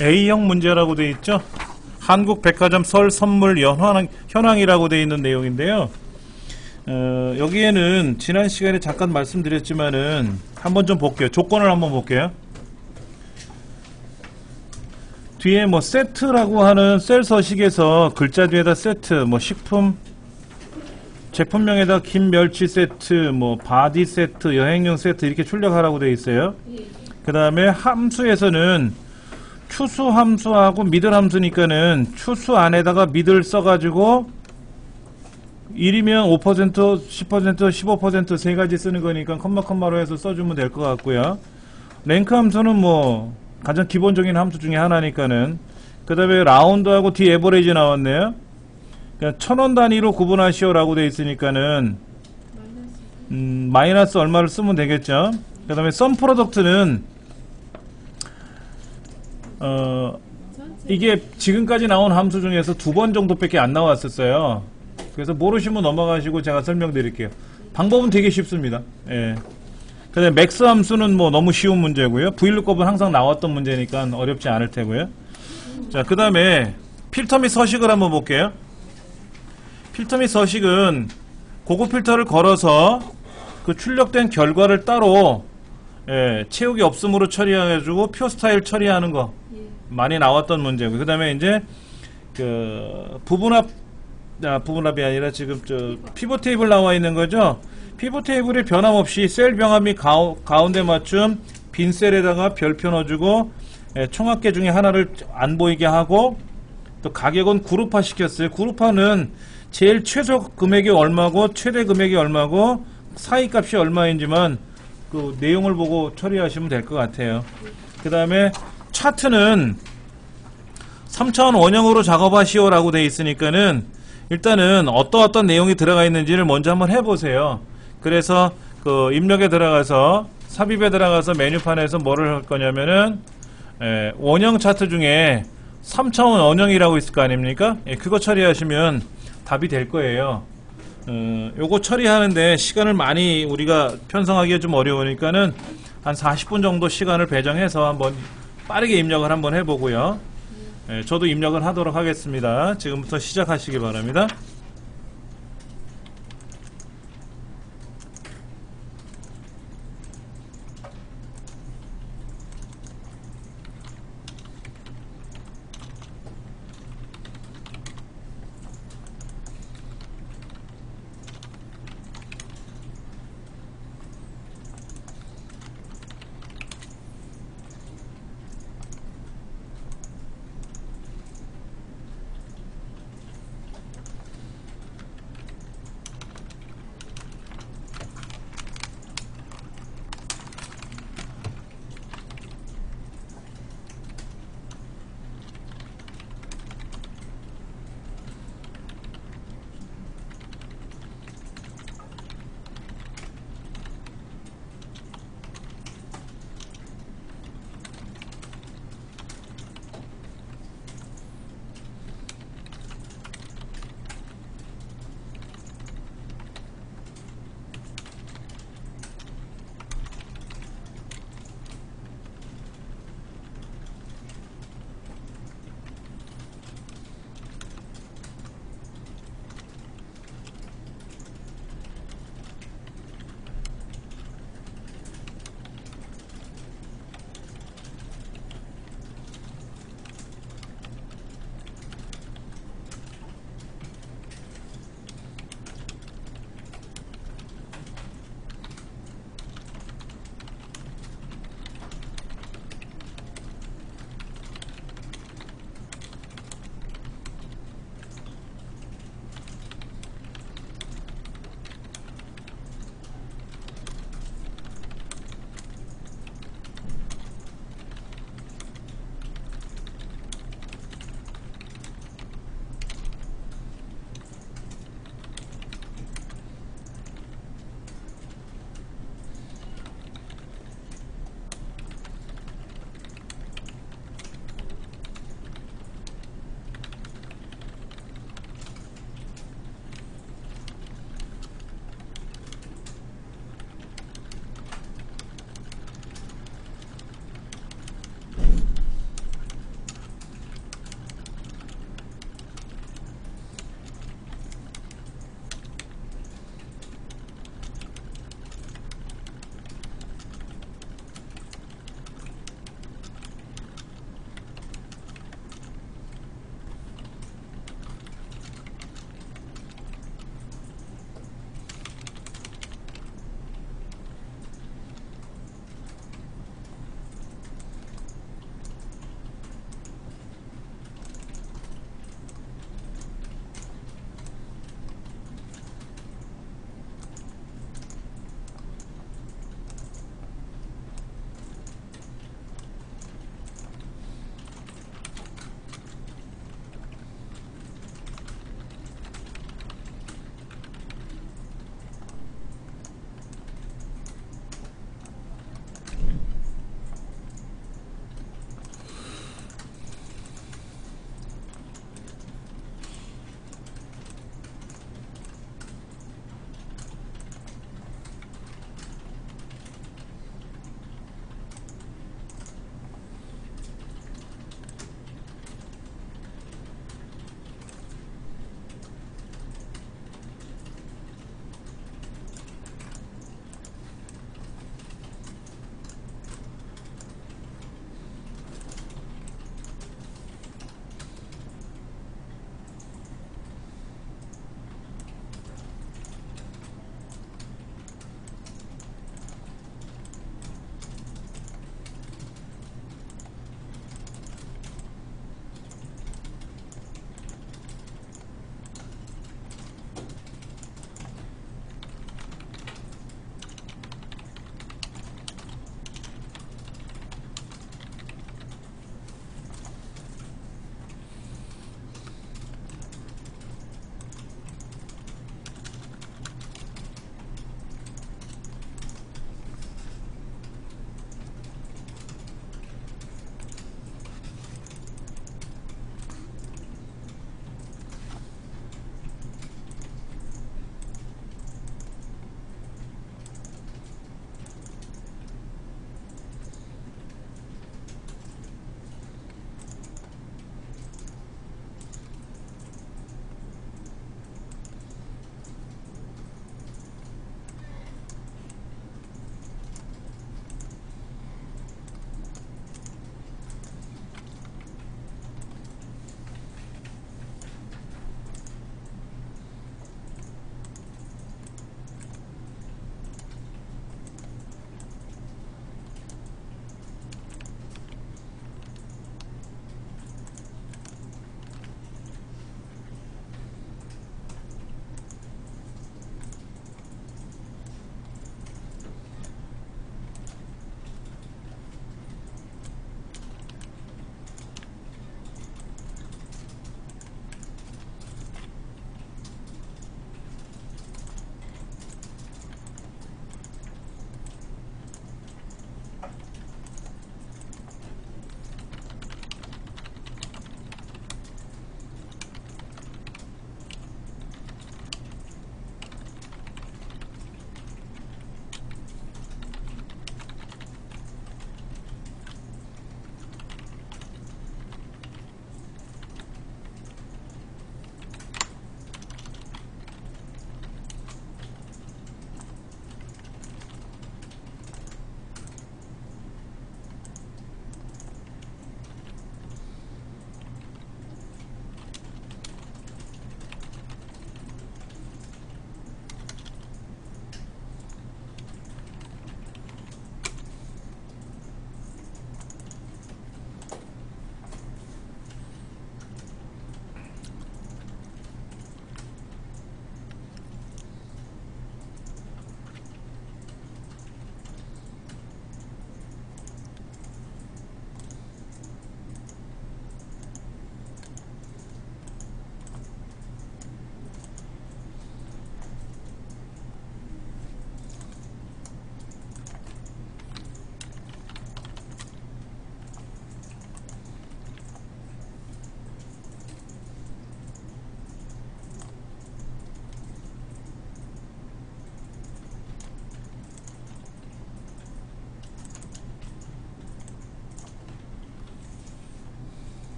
A형 문제라고 되어 있죠. 한국백화점 설 선물 현황이라고 되어 있는 내용인데요. 여기에는 지난 시간에 잠깐 말씀드렸지만은 한번 좀 볼게요. 조건을 한번 볼게요. 뒤에 뭐 세트라고 하는 셀 서식에서 글자 뒤에다 세트, 뭐 식품 제품명에다 김멸치 세트, 뭐 바디 세트, 여행용 세트 이렇게 출력하라고 되어 있어요. 그 다음에 함수에서는 추수 함수하고 미들 함수니까는 추수 안에다가 미들 써가지고 1이면 5%, 10%, 15% 세 가지 쓰는 거니까 컴마로 해서 써주면 될 것 같고요. 랭크 함수는 뭐 가장 기본적인 함수 중에 하나니까는. 그 다음에 라운드하고 D 에버리지 나왔네요. 그냥 1000원 단위로 구분하시오 라고 되어 있으니까는 마이너스 얼마를 쓰면 되겠죠. 그 다음에 썸 프로덕트는 이게 지금까지 나온 함수 중에서 2번 정도밖에 안 나왔었어요. 그래서 모르시면 넘어가시고 제가 설명드릴게요. 방법은 되게 쉽습니다. 예. 그 다음에 맥스 함수는 뭐 너무 쉬운 문제고요. VLOOKUP은 항상 나왔던 문제니까 어렵지 않을 테고요. 자, 그 다음에 필터 및 서식을 한번 볼게요. 필터 및 서식은 고급 필터를 걸어서 그 출력된 결과를 따로 채우기 없음으로 처리해가지고 표 스타일 처리하는 거 많이 나왔던 문제고, 그 다음에 이제 그 부분합이 아니라 지금 저 피벗 테이블 나와 있는 거죠. 피벗 테이블이 변함없이 셀 병합 및 가운데 맞춤 빈 셀에다가 별표 넣어주고 총합계 중에 하나를 안 보이게 하고, 또 가격은 그룹화 시켰어요. 그룹화는 제일 최소 금액이 얼마고 최대 금액이 얼마고 사이 값이 얼마인지만 그 내용을 보고 처리하시면 될 것 같아요. 그 다음에 차트는 3차원 원형으로 작업하시오 라고 되어 있으니까는 일단은 어떤 내용이 들어가 있는지를 먼저 한번 해보세요. 그래서 그 입력에 들어가서 삽입에 들어가서 메뉴판에서 뭐를 할 거냐면은 원형 차트 중에 3차원 원형이라고 있을 거 아닙니까? 그거 처리하시면 답이 될 거예요. 요거 처리하는데 시간을 많이 우리가 편성하기가 좀 어려우니까는 한 40분 정도 시간을 배정해서 한번 빠르게 입력을 한번 해보고요. 저도 입력을 하도록 하겠습니다. 지금부터 시작하시기 바랍니다.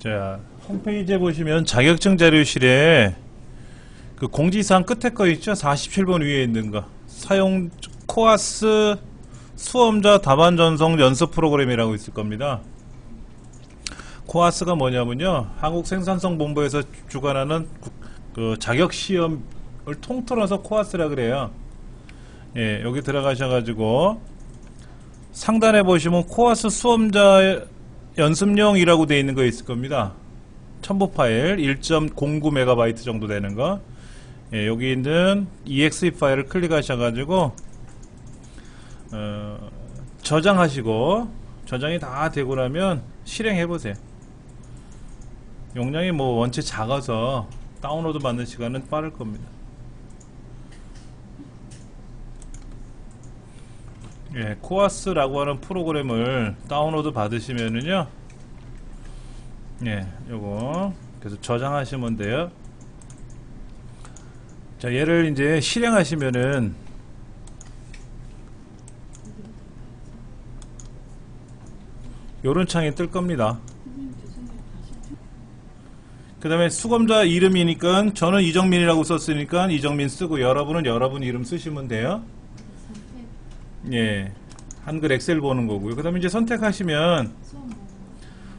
자, 홈페이지에 보시면 자격증 자료실에 그 공지사항 끝에 거 있죠? 47번 위에 있는 거. 사용 코아스 수험자 답안 전송 연습 프로그램이라고 있을 겁니다. 코아스가 뭐냐면요, 한국생산성본부에서 주관하는 그 자격시험을 통틀어서 코아스라 그래요. 예, 여기 들어가셔가지고 상단에 보시면 코아스 수험자 연습용이라고 되어 있는 거 있을 겁니다. 첨부 파일 1.09MB 정도 되는 거. 예, 여기 있는 exe 파일을 클릭하셔가지고 저장하시고, 저장이 다 되고 나면 실행해 보세요. 용량이 뭐 원체 작아서 다운로드 받는 시간은 빠를 겁니다. 예, 코아스라고 하는 프로그램을 다운로드 받으시면은요, 예, 요거 그래서 저장하시면 돼요. 자, 얘를 이제 실행하시면은 요런 창이 뜰 겁니다. 그 다음에 수검자 이름이니까 저는 이정민이라고 썼으니까 이정민 쓰고, 여러분은 여러분 이름 쓰시면 돼요. 예, 한글 엑셀 보는 거고요. 그 다음에 이제 선택하시면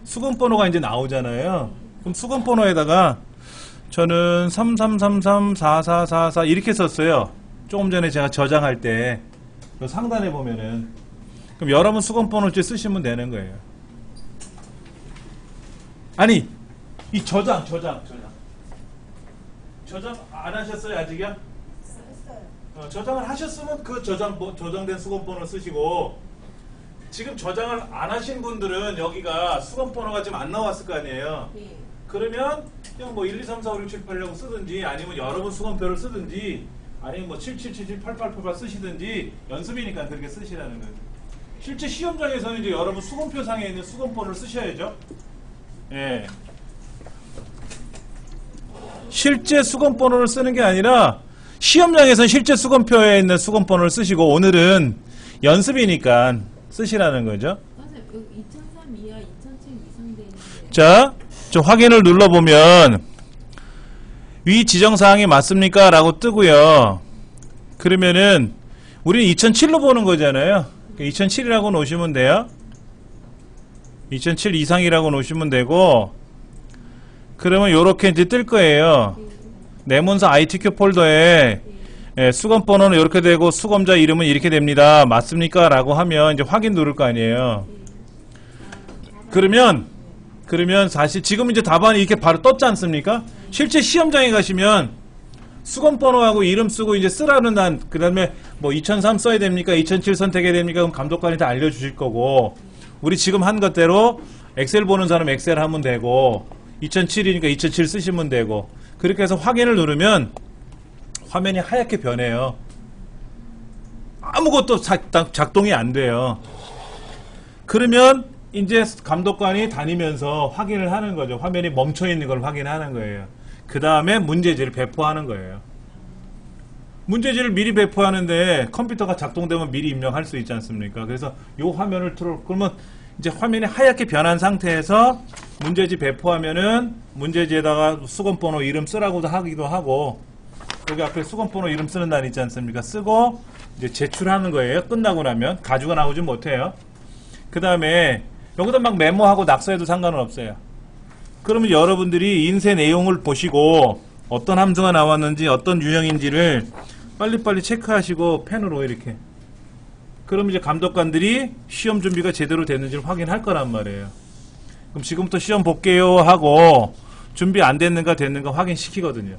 수검번호가 이제 나오잖아요. 그럼 수검번호에다가 저는 33334444 이렇게 썼어요. 조금 전에 제가 저장할 때 상단에 보면은. 그럼 여러분 수검번호 이제 쓰시면 되는 거예요. 아니, 이 저장 안 하셨어요 아직이요? 저장을 하셨으면 그 저장된 수검번호 쓰시고, 지금 저장을 안 하신 분들은 여기가 수검번호가 지금 안 나왔을 거 아니에요. 예. 그러면 그냥 뭐 1, 2, 3, 4, 5, 6, 7, 8려고 쓰든지, 아니면 여러분 수검표를 쓰든지, 아니면 뭐 7777, 8888 쓰시든지, 연습이니까 그렇게 쓰시라는 거예요. 실제 시험장에서는 이제 여러분 수검표상에 있는 수검번호를 쓰셔야죠. 예. 실제 수검번호를 쓰는 게 아니라 시험장에서는 실제 수검표에 있는 수검번호를 쓰시고, 오늘은 연습이니까 쓰시라는 거죠. 맞아요. 2003 이하 2007 이상 돼 있는데. 자, 저 확인을 눌러보면 위 지정사항이 맞습니까? 라고 뜨고요. 그러면은 우리는 2007로 보는 거잖아요. 2007이라고 놓으시면 돼요. 2007 이상이라고 놓으시면 되고, 그러면 요렇게 이제 뜰 거예요. 내문서 ITQ 폴더에 수검번호는 이렇게 되고 수검자 이름은 이렇게 됩니다. 맞습니까? 라고 하면 이제 확인 누를 거 아니에요. 그러면 사실 지금 이제 답안이 이렇게 바로 떴지 않습니까? 실제 시험장에 가시면 수검번호하고 이름 쓰고 이제 쓰라는 난, 그 다음에 뭐 2003 써야 됩니까? 2007 선택해야 됩니까? 그럼 감독관이 다 알려주실 거고, 우리 지금 한 것대로 엑셀 보는 사람 엑셀 하면 되고, 2007이니까 2007 쓰시면 되고, 그렇게 해서 확인을 누르면 화면이 하얗게 변해요. 아무것도 작동이 안 돼요. 그러면 이제 감독관이 다니면서 확인을 하는 거죠. 화면이 멈춰 있는 걸 확인하는 거예요. 그 다음에 문제지를 배포하는 거예요. 문제지를 미리 배포하는데 컴퓨터가 작동되면 미리 입력할 수 있지 않습니까? 그래서 요 화면을 그러면 이제 화면이 하얗게 변한 상태에서 문제지 배포하면은 문제지에다가 수검번호 이름 쓰라고도 하기도 하고, 여기 앞에 수검번호 이름 쓰는 단 있지 않습니까? 쓰고 이제 제출하는 거예요. 끝나고 나면 가지고 나오지 못해요. 그 다음에 여기다 막 메모하고 낙서해도 상관은 없어요. 그러면 여러분들이 인쇄 내용을 보시고 어떤 함수가 나왔는지 어떤 유형인지를 빨리빨리 체크하시고 펜으로 이렇게, 그럼 이제 감독관들이 시험 준비가 제대로 됐는지를 확인할 거란 말이에요. 그럼 지금부터 시험 볼게요 하고 준비 안 됐는가 됐는가 확인시키거든요.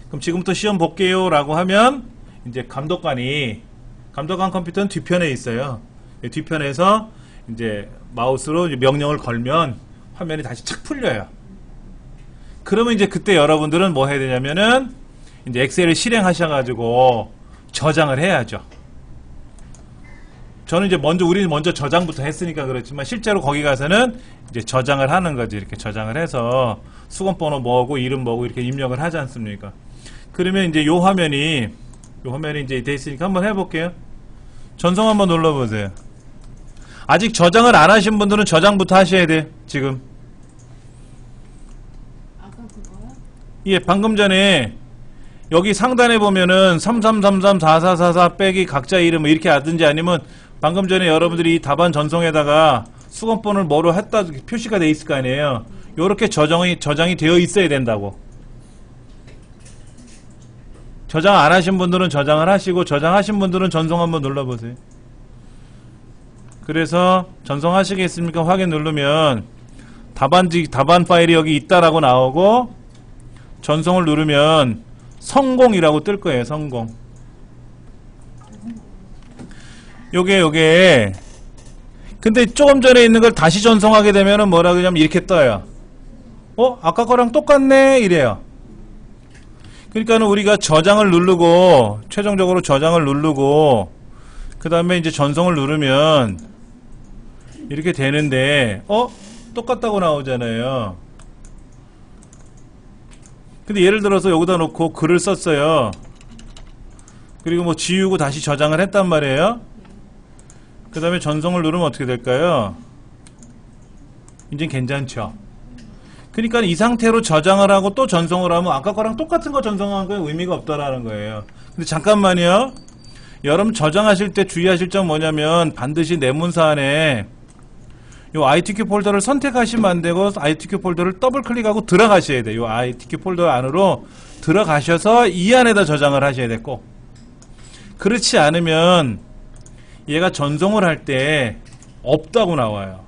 그럼 지금부터 시험 볼게요 라고 하면 이제 감독관 컴퓨터는 뒤편에 있어요. 뒤편에서 이제 마우스로 이제 명령을 걸면 화면이 다시 착 풀려요. 그러면 이제 그때 여러분들은 뭐 해야 되냐면은 이제 엑셀을 실행하셔가지고 저장을 해야죠. 저는 이제 우리는 먼저 저장부터 했으니까 그렇지만 실제로 거기 가서는 이제 저장을 하는 거지. 이렇게 저장을 해서 수검번호 뭐고 이름 뭐고 이렇게 입력을 하지 않습니까? 그러면 이제 요 화면이 이제 돼 있으니까 한번 해볼게요. 전송 한번 눌러보세요. 아직 저장을 안 하신 분들은 저장부터 하셔야 돼요. 지금 예, 방금 전에 여기 상단에 보면은 33334444 빼기 각자 이름 뭐 이렇게 하든지 아니면 방금 전에 여러분들이 이 답안 전송에다가 수강번호를 뭐로 했다 표시가 돼 있을 거 아니에요. 요렇게 저장이 되어 있어야 된다고. 저장 안 하신 분들은 저장을 하시고 저장하신 분들은 전송 한번 눌러보세요. 그래서 전송하시겠습니까? 확인 누르면 답안 파일이 여기 있다라고 나오고 전송을 누르면 성공이라고 뜰 거예요. 성공. 요게 근데 조금 전에 있는 걸 다시 전송하게 되면은 뭐라 그러냐면 이렇게 떠요. 아까 거랑 똑같네 이래요. 그러니까는 우리가 저장을 누르고 최종적으로 저장을 누르고 그 다음에 이제 전송을 누르면 이렇게 되는데 똑같다고 나오잖아요. 근데 예를 들어서 여기다 놓고 글을 썼어요. 그리고 뭐 지우고 다시 저장을 했단 말이에요. 그 다음에 전송을 누르면 어떻게 될까요? 이제 괜찮죠. 그러니까 이 상태로 저장을 하고 또 전송을 하면 아까 거랑 똑같은 거 전송한 거에 의미가 없다라는 거예요. 근데 잠깐만요. 여러분 저장하실 때 주의하실 점 뭐냐면 반드시 내문서 안에 요 ITQ 폴더를 선택하시면 안 되고 ITQ 폴더를 더블 클릭하고 들어가셔야 돼요. 요 ITQ 폴더 안으로 들어가셔서 이 안에다 저장을 하셔야 돼. 꼭. 그렇지 않으면 얘가 전송을 할 때 없다고 나와요.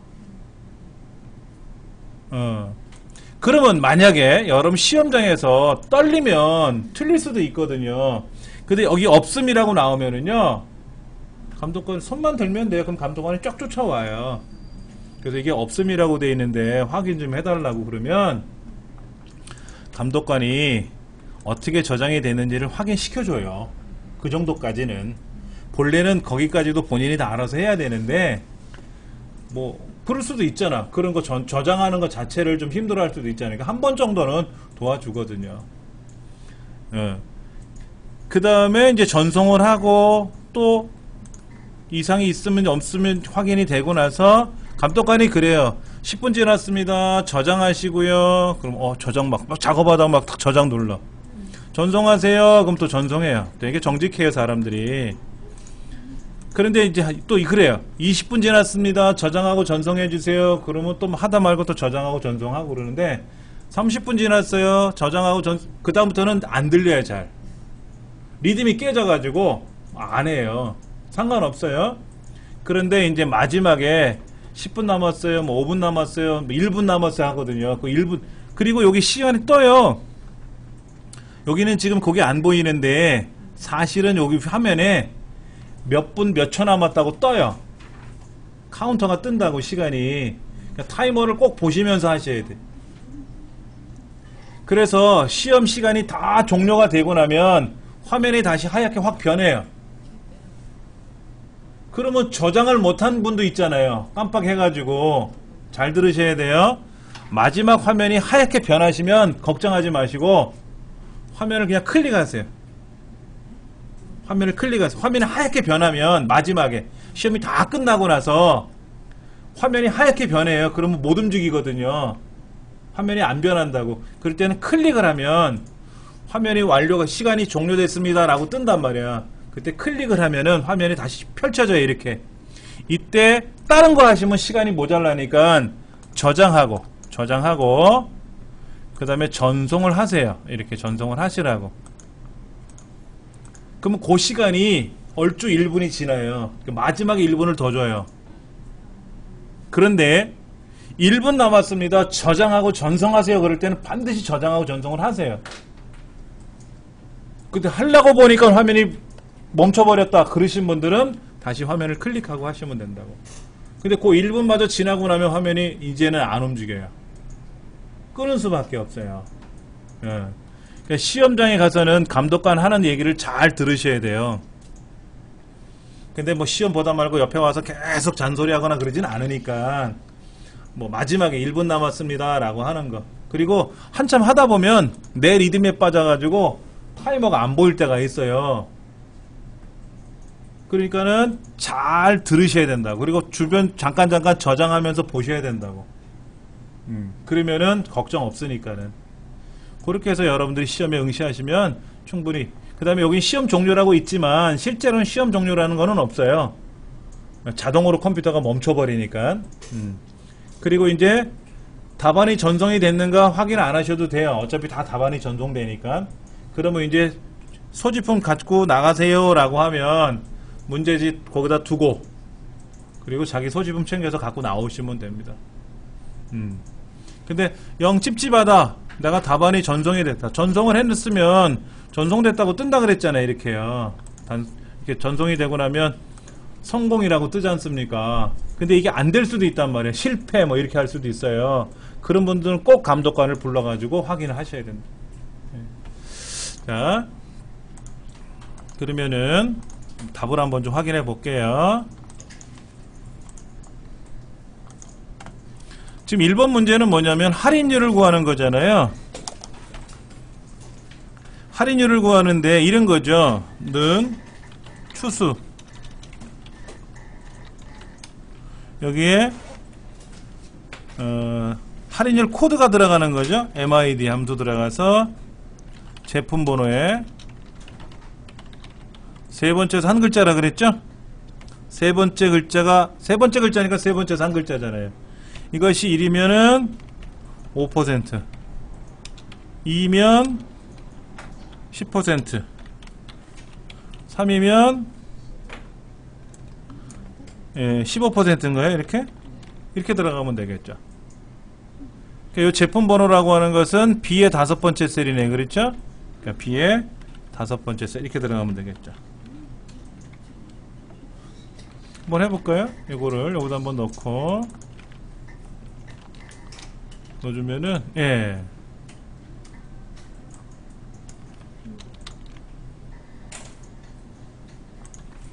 그러면 만약에 여러분 시험장에서 떨리면 틀릴 수도 있거든요. 근데 여기 없음이라고 나오면은요, 감독관 손만 들면 돼요. 그럼 감독관이 쫙 쫓아와요. 그래서 이게 없음이라고 돼 있는데 확인 좀 해달라고 그러면 감독관이 어떻게 저장이 되는지를 확인시켜줘요. 그 정도까지는. 본래는 거기까지도 본인이 다 알아서 해야 되는데 뭐 그럴 수도 있잖아. 그런 거 저장하는 것 자체를 좀 힘들어할 수도 있잖아요. 그러니까 한 번 정도는 도와주거든요. 그 다음에 이제 전송을 하고 또 이상이 있으면 없으면 확인이 되고 나서 감독관이 그래요. 10분 지났습니다. 저장하시고요. 그럼 저장 막 작업하다가 막 탁 저장 눌러. 전송하세요. 그럼 또 전송해요. 되게 정직해요, 사람들이. 그런데 이제 또 그래요. 20분 지났습니다. 저장하고 전송해 주세요. 그러면 또 하다 말고 또 저장하고 전송하고 그러는데 30분 지났어요. 저장하고 그 다음부터는 안 들려요, 잘. 리듬이 깨져가지고 안 해요. 상관없어요. 그런데 이제 마지막에 10분 남았어요. 뭐 5분 남았어요. 뭐 1분 남았어요 하거든요. 그 1분. 그리고 여기 시간이 떠요. 여기는 지금 거기 안 보이는데 사실은 여기 화면에 몇 분 몇 초 남았다고 떠요. 카운터가 뜬다고 시간이. 그러니까 타이머를 꼭 보시면서 하셔야 돼. 그래서 시험 시간이 다 종료가 되고 나면 화면이 다시 하얗게 확 변해요. 그러면 저장을 못한 분도 있잖아요. 깜빡해가지고. 잘 들으셔야 돼요. 마지막 화면이 하얗게 변하시면 걱정하지 마시고 화면을 그냥 클릭하세요. 화면을 클릭하세요. 화면이 하얗게 변하면 마지막에 시험이 다 끝나고 나서 화면이 하얗게 변해요. 그러면 못 움직이거든요. 화면이 안 변한다고. 그럴 때는 클릭을 하면 화면이 완료가 시간이 종료됐습니다 라고 뜬단 말이야. 그때 클릭을 하면은 화면이 다시 펼쳐져요. 이렇게. 이때 다른 거 하시면 시간이 모자라니까 저장하고 그 다음에 전송을 하세요. 이렇게 전송을 하시라고. 그러면 그 시간이 얼추 1분이 지나요. 마지막에 1분을 더 줘요. 그런데 1분 남았습니다. 저장하고 전송하세요. 그럴 때는 반드시 저장하고 전송을 하세요. 근데 하려고 보니까 화면이 멈춰버렸다 그러신 분들은 다시 화면을 클릭하고 하시면 된다고. 근데 그 1분마저 지나고 나면 화면이 이제는 안 움직여요. 끄는 수밖에 없어요. 예. 그러니까 시험장에 가서는 감독관 하는 얘기를 잘 들으셔야 돼요. 근데 뭐 시험 보다 말고 옆에 와서 계속 잔소리하거나 그러진 않으니까 뭐 마지막에 1분 남았습니다 라고 하는 거. 그리고 한참 하다 보면 내 리듬에 빠져가지고 타이머가 안 보일 때가 있어요. 그러니까는 잘 들으셔야 된다. 그리고 주변 잠깐 저장하면서 보셔야 된다고. 그러면은 걱정 없으니까는. 그렇게 해서 여러분들이 시험에 응시하시면 충분히. 그 다음에 여기 시험 종료라고 있지만 실제로는 시험 종료라는 거는 없어요. 자동으로 컴퓨터가 멈춰버리니까. 그리고 이제 답안이 전송이 됐는가 확인 안 하셔도 돼요. 어차피 다 답안이 전송되니까. 그러면 이제 소지품 갖고 나가세요 라고 하면 문제집 거기다 두고 그리고 자기 소지품 챙겨서 갖고 나오시면 됩니다. 근데 영 찝찝하다. 내가 답안이 전송이 됐다. 전송을 했으면 전송됐다고 뜬다 그랬잖아요. 이렇게요. 이렇게 전송이 되고 나면 성공이라고 뜨지 않습니까? 근데 이게 안 될 수도 있단 말이에요. 실패 뭐 이렇게 할 수도 있어요. 그런 분들은 꼭 감독관을 불러가지고 확인을 하셔야 됩니다. 자, 그러면은 답을 한번 좀 확인해 볼게요. 지금 1번 문제는 뭐냐면 할인율을 구하는 거잖아요. 할인율을 구하는데 이런 거죠. 는 추수. 여기에 할인율 코드가 들어가는 거죠. MID 함수 들어가서 제품 번호에 세 번째에서 한 글자라 그랬죠? 세 번째 글자니까 세 번째에서 한 글자잖아요. 이것이 1이면은 5%, 2면 10%, 3이면 15%인 거예요. 이렇게 들어가면 되겠죠. 이 제품 번호라고 하는 것은 B의 5번째 셀이네, 그렇죠? 그러니까 B의 5번째 셀 이렇게 들어가면 되겠죠. 한번 해볼까요? 이거를 여기다 한번 넣고 넣어주면은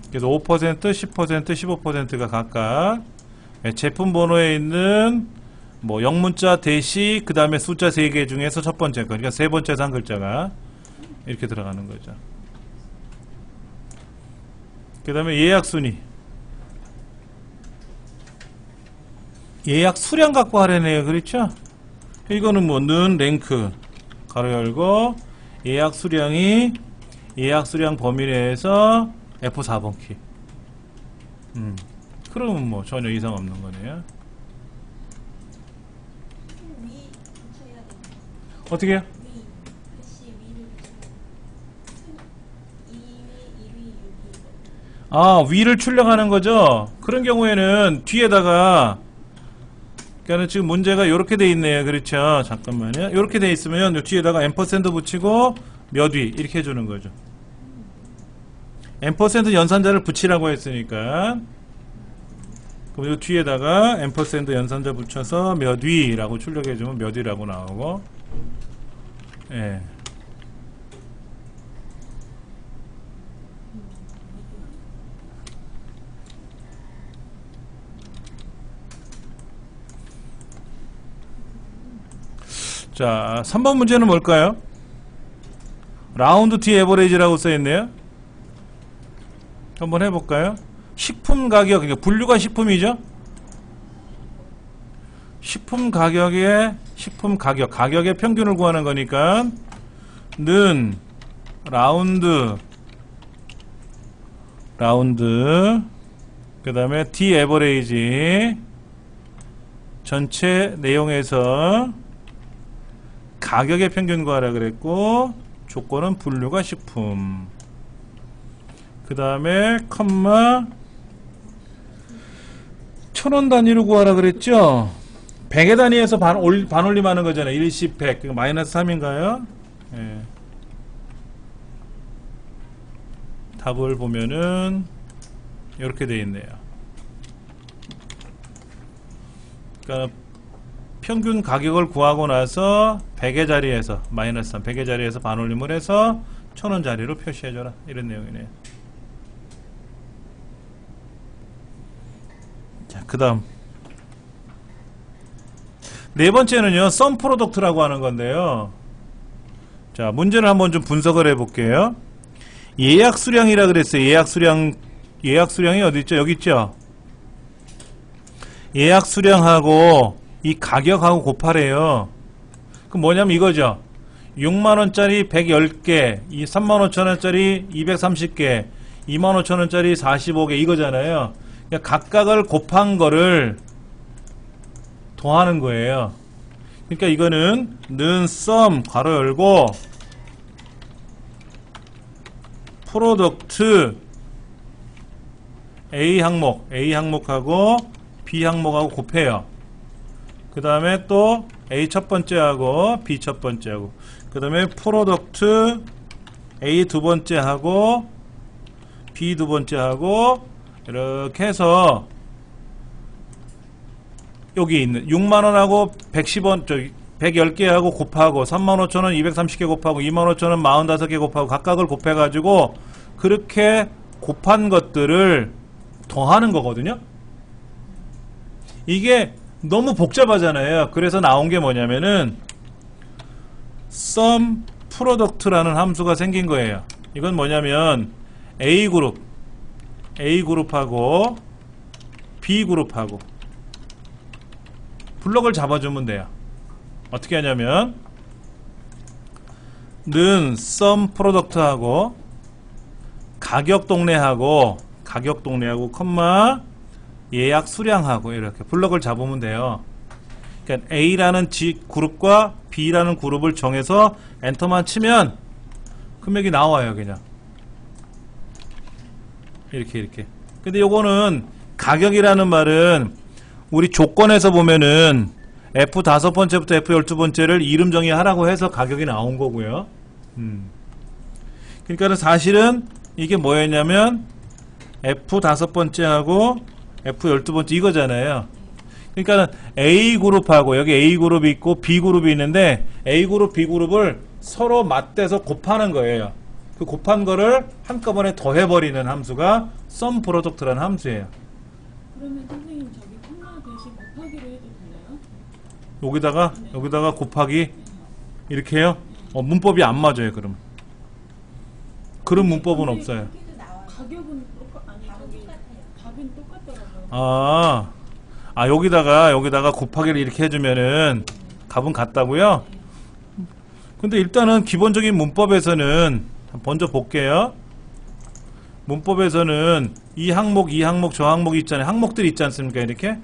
그래서 5%, 10%, 15%가 각각 제품 번호에 있는 뭐 영문자 대시 그 다음에 숫자 3개 중에서 첫 번째 거, 그러니까 세 번째에서 한 글자가 이렇게 들어가는 거죠. 그 다음에 예약 순위, 예약 수량 갖고 하려네요. 그렇죠? 이거는 뭐 는 랭크 가로 열고 예약 수량이 예약 수량 범위 내에서 F4번 키. 그러면 뭐 전혀 이상 없는 거네요. 어떻게 해요? 아, 위를 출력하는 거죠? 그런 경우에는 뒤에다가 그러니까 지금 문제가 이렇게 돼 있네요. 그렇죠? 잠깐만요. 이렇게 돼 있으면 요 뒤에다가 앰퍼센드 붙이고 몇 위 이렇게 해주는 거죠. 앰퍼센드 연산자를 붙이라고 했으니까 그럼 요 뒤에다가 앰퍼센드 연산자 붙여서 몇 위라고 출력해주면 몇 위라고 나오고 예. 자, 3번 문제는 뭘까요? 라운드 T 에버레이지라고 써있네요. 한번 해볼까요? 식품 가격, 그러니까 분류가 식품이죠? 식품 가격의 가격의 평균을 구하는 거니까 는 라운드 그 다음에 D 에버레이지 전체 내용에서 가격의 평균 구하라 그랬고 조건은 분류가 식품 그 다음에 컴마 1000원 단위로 구하라 그랬죠. 100의 단위에서 반올림하는 거잖아요. 일시 100 그러니까 마이너스 3인가요? 예. 답을 보면은 이렇게 돼 있네요. 그러니까 평균 가격을 구하고 나서 100의 자리에서 마이너스 3 100의 자리에서 반올림을 해서 1000원 자리로 표시해줘라 이런 내용이네요. 자, 그 다음 네 번째는요 썸 프로덕트라고 하는 건데요. 자, 문제를 한번 좀 분석을 해 볼게요. 예약 수량이라 그랬어요. 예약 수량이 어디 있죠? 여기 있죠? 예약 수량하고 이 가격하고 곱하래요. 그럼 뭐냐면 이거죠. 6만원짜리 110개, 35,000원짜리 230개, 25,000원짜리 45개 이거잖아요. 그러니까 각각을 곱한 거를 더하는 거예요. 그러니까 이거는 는 sum 괄호 열고 프로덕트 A 항목하고 B 항목하고 곱해요. 그 다음에 또 A 첫 번째하고 B 첫 번째하고 그 다음에 프로덕트 A 두 번째하고 B 두 번째하고 이렇게 해서 여기 있는 6만원하고 110원 110개하고 곱하고 35,000원 230개 곱하고 25,000원 45개 곱하고 각각을 곱해가지고 그렇게 곱한 것들을 더하는 거거든요. 이게 너무 복잡하잖아요. 그래서 나온 게 뭐냐면은 sum product라는 함수가 생긴 거예요. 이건 뭐냐면 A그룹하고 B그룹하고 블럭을 잡아주면 돼요. 어떻게 하냐면 는 sum product하고 가격 동네하고 컴마 예약 수량하고 이렇게 블럭을 잡으면 돼요. 그러니까 A라는 그룹과 B라는 그룹을 정해서 엔터만 치면 금액이 나와요. 그냥 이렇게. 근데 요거는 가격이라는 말은 우리 조건에서 보면은 F5번째부터 F12번째를 이름 정의하라고 해서 가격이 나온 거고요. 그러니까는 사실은 이게 뭐였냐면 F5번째하고 F12번째 이거잖아요. 그러니까는 A그룹하고 여기 A그룹이 있고 B그룹이 있는데 A그룹, B그룹을 서로 맞대서 곱하는 거예요. 그 곱한 거를 한꺼번에 더해버리는 함수가 sum product라는 함수예요. 그러면 선생님 저기 콤마 대신 곱하기로 해도 되나요? 여기다가 곱하기 이렇게 해요? 문법이 안 맞아요. 그런 문법은 없어요. 가격은 답은 똑같더라고요. 여기다가 곱하기를 이렇게 해주면은 값은 같다고요? 근데 일단은 기본적인 문법에서는 먼저 볼게요. 문법에서는 이 항목 저 항목이 있잖아요. 항목들이 있지 않습니까? 이렇게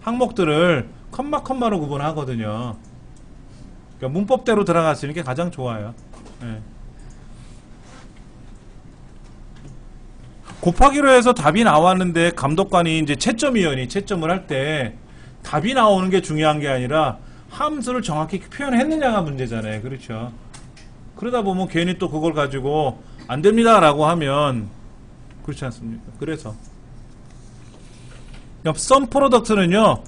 항목들을 컴마로 구분하거든요. 그러니까 문법대로 들어갔으니까 게 가장 좋아요. 네. 곱하기로 해서 답이 나왔는데 감독관이 이제 채점을 할 때 답이 나오는 게 중요한 게 아니라 함수를 정확히 표현했느냐가 문제잖아요. 그렇죠? 그러다 보면 괜히 또 그걸 가지고 안 됩니다 라고 하면 그렇지 않습니까? 그래서 sum product는요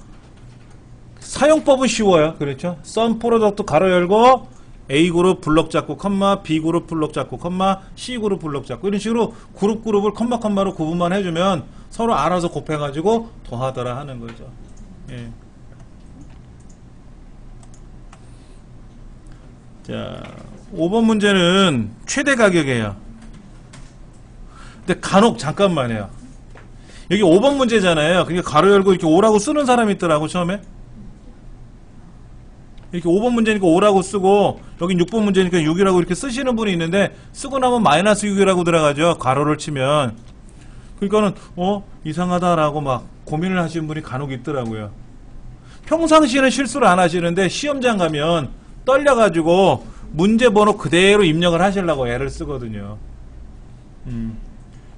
사용법은 쉬워요. 그렇죠? sum product 가로 열고 A그룹 블럭 잡고 컴마 B그룹 블럭 잡고 컴마 C그룹 블럭 잡고 이런 식으로 그룹을 컴마로 구분만 해주면 서로 알아서 곱해가지고 더하더라 하는 거죠. 예. 자, 5번 문제는 최대 가격이에요. 근데 간혹 잠깐만요. 여기 5번 문제잖아요. 그러니까 가로 열고 이렇게 5라고 쓰는 사람이 있더라고 처음에. 이렇게 5번 문제니까 5라고 쓰고 여긴 6번 문제니까 6이라고 이렇게 쓰시는 분이 있는데 쓰고 나면 마이너스 6이라고 들어가죠. 가로를 치면. 그러니까는 이상하다라고 막 고민을 하시는 분이 간혹 있더라고요. 평상시에는 실수를 안 하시는데 시험장 가면 떨려가지고 문제 번호 그대로 입력을 하시려고 애를 쓰거든요.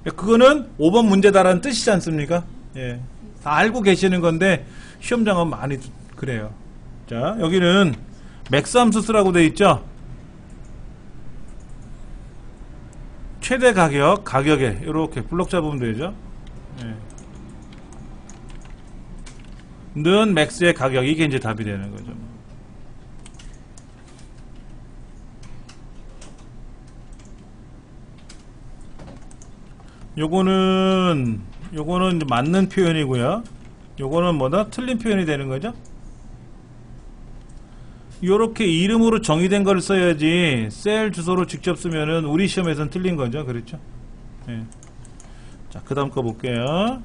그거는 5번 문제다라는 뜻이지 않습니까? 예. 다 알고 계시는 건데 시험장은 많이 그래요. 자, 여기는 맥스 함수 쓰라고 돼 있죠? 최대 가격에 이렇게 블럭 잡으면 되죠? 예. 는 맥스의 가격, 이게 이제 답이 되는 거죠. 요거는 맞는 표현이고요. 요거는 뭐다? 틀린 표현이 되는 거죠? 요렇게 이름으로 정의된 걸 써야지 셀 주소로 직접 쓰면은 우리 시험에서는 틀린 거죠. 그렇죠? 예. 자, 그 다음 거 볼게요.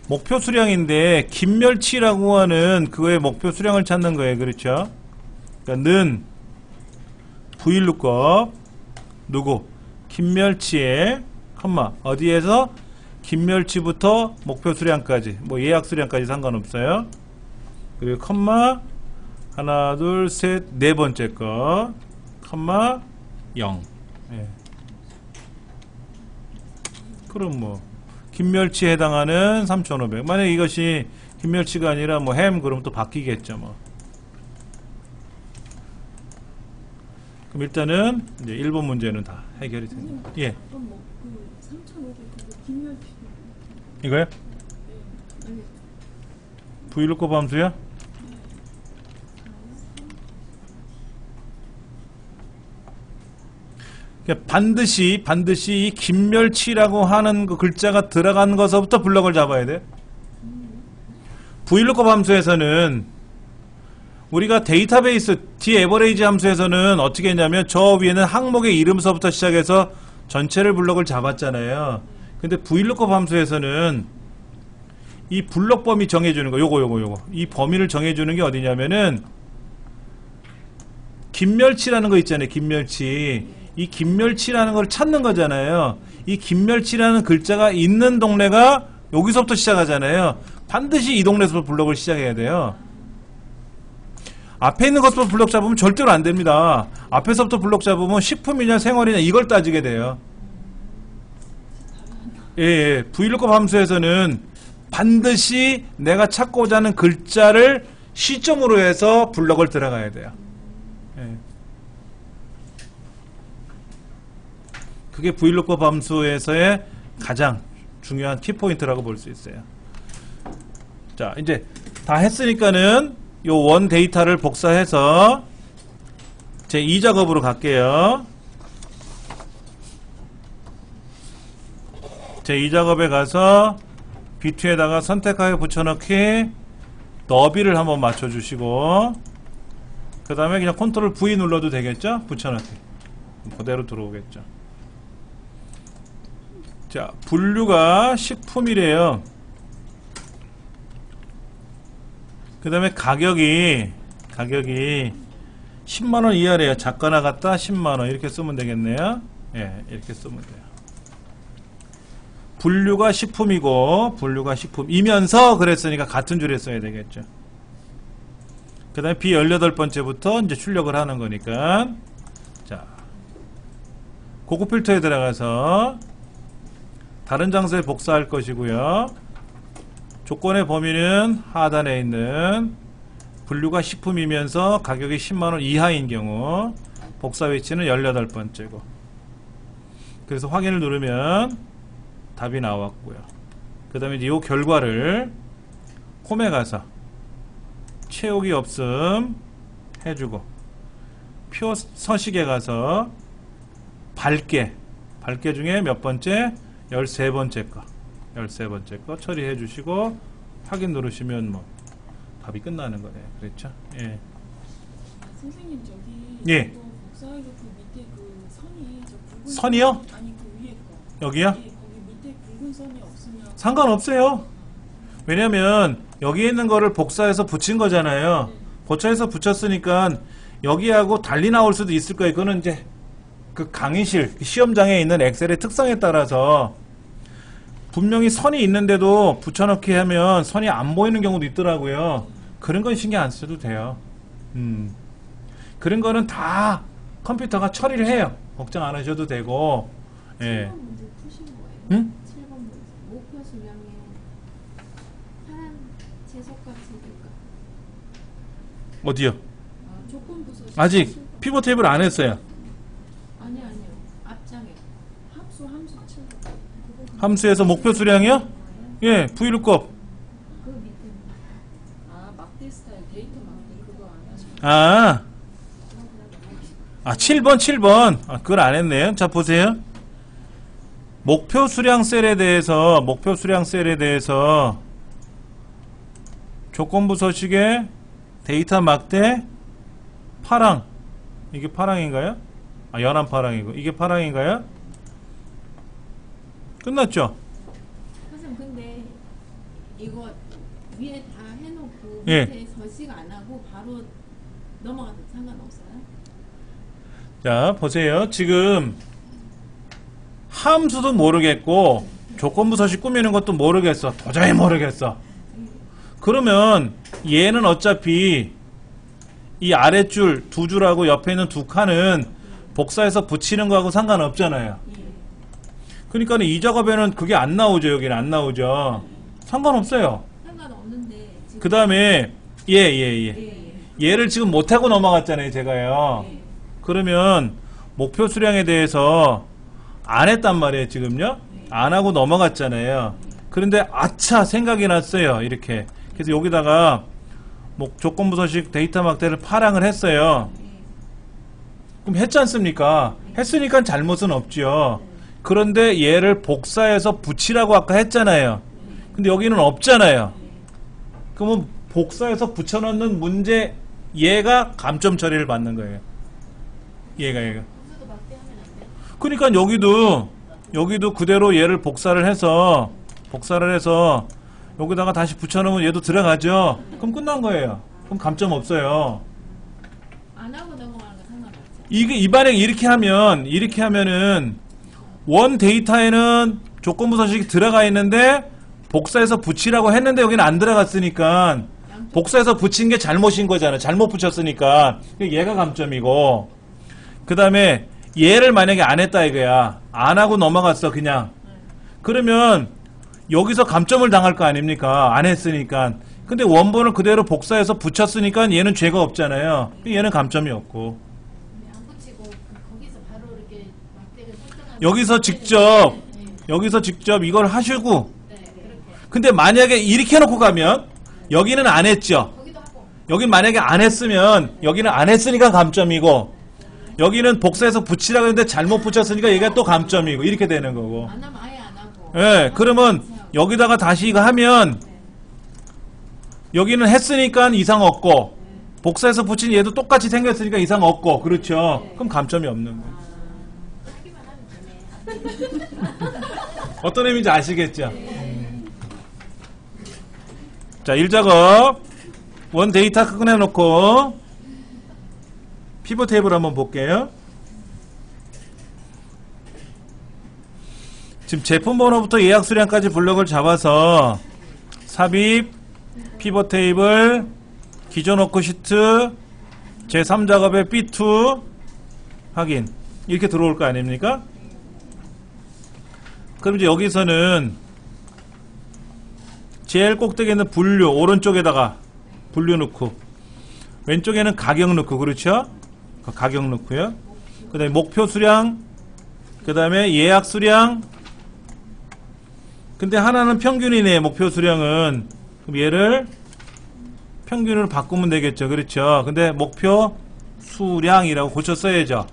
목표 수량인데 김멸치라고 하는 그거의 목표 수량을 찾는 거예요. 그렇죠? 그러니까 는 Vlookup 누구? 김멸치에 컴마 어디에서? 김멸치부터 목표 수량까지 뭐 예약 수량까지 상관없어요. 그리고 컴마 하나 둘 셋 네 번째 거 컴마 0. 예. 그럼 뭐 김멸치에 해당하는 3,500. 만약 이것이 김멸치가 아니라 뭐 햄 그럼 또 바뀌겠죠 뭐. 그럼 일단은 이제 1번 문제는 다 해결이 됩니다. 예. 그럼 뭐그 3,500 김멸치. 이거요? 네. 아니, Vlookup 함수야? 그러니까 반드시 이 김멸치라고 하는 그 글자가 들어간 것서부터 블럭을 잡아야 돼. Vlookup 함수에서는 우리가 데이터베이스 dAverage 함수에서는 어떻게 했냐면 저 위에는 항목의 이름서부터 시작해서 전체를 블럭을 잡았잖아요. 근데 Vlookup 함수에서는 이 블럭 범위 정해주는 거 요거 이 범위를 정해주는 게 어디냐면은 김멸치라는 거 있잖아요. 김멸치. 이 김멸치라는 걸 찾는 거잖아요. 이 김멸치라는 글자가 있는 동네가 여기서부터 시작하잖아요. 반드시 이 동네에서 블럭을 시작해야 돼요. 앞에 있는 것부터 블럭 잡으면 절대로 안 됩니다. 앞에서부터 블럭 잡으면 식품이냐 생활이냐 이걸 따지게 돼요. 예. Vlookup 함수에서는 반드시 내가 찾고자 하는 글자를 시점으로 해서 블럭을 들어가야 돼요. 예. 그게 Vlookup 함수에서의 가장 중요한 키포인트라고 볼 수 있어요. 자, 이제 다 했으니까는 요 원 데이터를 복사해서 제 2작업으로 갈게요. 제 2작업에 가서 B2에다가 선택하여 붙여넣기 너비를 한번 맞춰주시고 그 다음에 그냥 컨트롤 V 눌러도 되겠죠? 붙여넣기 그대로 들어오겠죠. 자, 분류가 식품이래요. 그 다음에 가격이 10만원 이하래요. 작거나 같다 10만원 이렇게 쓰면 되겠네요. 예, 이렇게 쓰면 돼요. 분류가 식품이고 분류가 식품이면서 그랬으니까 같은 줄에 써야 되겠죠. 그 다음에 B18번째부터 이제 출력을 하는 거니까 자, 고급 필터에 들어가서 다른 장소에 복사할 것이고요. 조건의 범위는 하단에 있는 분류가 식품이면서 가격이 10만원 이하인 경우 복사 위치는 18번째고 그래서 확인을 누르면 답이 나왔고요. 그 다음에 이 결과를 홈에 가서 채우기 없음 해주고 표 서식에 가서 밝게 중에 몇 번째? 13번째 거 처리해 주시고 확인 누르시면 뭐 답이 끝나는 거네요. 그렇죠? 예. 아, 선생님 저기 예. 그거 복사하고 그 밑에 그 선이 저 붉은 선이요? 아니 그 위에 거 여기요? 예, 거기 밑에 붉은 선이 없으면 상관없어요. 왜냐면 여기에 있는 거를 복사해서 붙인 거잖아요. 복사해서 붙였으니까 여기하고 달리 나올 수도 있을 거예요. 그거는 이제 그 강의실 시험장에 있는 엑셀의 특성에 따라서 분명히 선이 있는데도 붙여넣기 하면 선이 안 보이는 경우도 있더라고요. 그런 건 신경 안 써도 돼요. 그런 거는 다 컴퓨터가 처리를 해요. 걱정 안 하셔도 되고. 예. 7번 문제 푸신 거예요? 응? 7번 문제 목표 수량에 파란 채소값 세개가 어디요? 조건부 서식 아직 피벗 테이블 안 했어요. 아니요 앞장에 함수 7번 함수에서 목표 수량이요? 예, Vlookup. 그 밑에 막대 스타일 데이터 막대 그거 안 하시고 아, 7번. 아, 그걸 안 했네요. 자, 보세요. 목표 수량 셀에 대해서 조건부 서식에 데이터 막대 파랑. 이게 파랑인가요? 아, 연한 파랑이고. 이게 파랑인가요? 끝났죠? 선생님 근데 이거 위에 다 해놓고 예. 밑에 서식 안 하고 바로 넘어가도 상관없어요? 자, 보세요. 지금 함수도 모르겠고 조건부 서식 꾸미는 것도 모르겠어. 도저히 모르겠어. 그러면 얘는 어차피 이 아랫줄 두 줄하고 옆에 있는 두 칸은 복사해서 붙이는 거하고 상관없잖아요. 그러니까 이 작업에는 그게 안 나오죠. 여기는 안 나오죠. 상관없어요. 상관없는데 지금 그 다음에 예. 예. 얘를 지금 못하고 넘어갔잖아요. 제가요. 예. 그러면 목표 수량에 대해서 안 했단 말이에요. 지금요. 안 하고 넘어갔잖아요. 그런데 아차 생각이 났어요. 이렇게. 그래서 여기다가 조건부 서식 데이터 막대를 파랑을 했어요. 그럼 했지 않습니까? 했으니까 잘못은 없죠. 그런데 얘를 복사해서 붙이라고 아까 했잖아요. 근데 여기는 없잖아요. 그러면 복사해서 붙여넣는 문제 얘가 감점 처리를 받는 거예요. 얘가. 함수도 막대하면 안 돼? 그러니까 여기도 그대로 얘를 복사를 해서 여기다가 다시 붙여놓으면 얘도 들어가죠. 그럼 끝난 거예요. 그럼 감점 없어요. 안 하고 넘어가는 거 상관없죠. 이게 이 반응 이렇게 하면은 원 데이터에는 조건부 서식이 들어가 있는데 복사해서 붙이라고 했는데 여기는 안 들어갔으니까 복사해서 붙인 게 잘못인 거잖아요. 잘못 붙였으니까 얘가 감점이고, 그 다음에 얘를 만약에 안 했다 이거야. 안 하고 넘어갔어 그냥. 그러면 여기서 감점을 당할 거 아닙니까? 안 했으니까. 근데 원본을 그대로 복사해서 붙였으니까 얘는 죄가 없잖아요. 얘는 감점이 없고. 근데 안 붙이고 거기서 바로 이렇게 막대를 설정하는 여기서 직접 이걸 하시고, 네, 그렇게. 근데 만약에 이렇게 해놓고 가면 여기는 안 했죠. 거기도 하고. 여긴 만약에 안 했으면 여기는 안 했으니까 감점이고, 여기는 복사해서 붙이라고 했는데 잘못 붙였으니까 얘가 또 감점이고, 이렇게 되는 거고. 안 하면 아예 안 하고. 예, 그러면 여기다가 다시 이거 하면 여기는 했으니까 이상 없고, 복사해서 붙인 얘도 똑같이 생겼으니까 이상 없고, 그렇죠? 그럼 감점이 없는 거예요. 하기만 하면 되네. 어떤 의미인지 아시겠죠? 자, 1작업 원 데이터 꺼내놓고 피벗 테이블 한번 볼게요. 지금 제품 번호부터 예약 수량까지 블록을 잡아서 삽입, 피벗 테이블, 기존 워크시트, 제3작업의 B2 확인, 이렇게 들어올 거 아닙니까? 그럼 이제 여기서는 제일 꼭대기에 있는 분류 오른쪽에다가 분류 넣고, 왼쪽에는 가격 넣고, 그렇죠? 가격 넣고요. 그 다음에 목표 수량, 그 다음에 예약 수량. 근데 하나는 평균이네. 목표 수량은. 그럼 얘를 평균으로 바꾸면 되겠죠. 그렇죠? 근데 목표 수량이라고 고쳐 써야죠.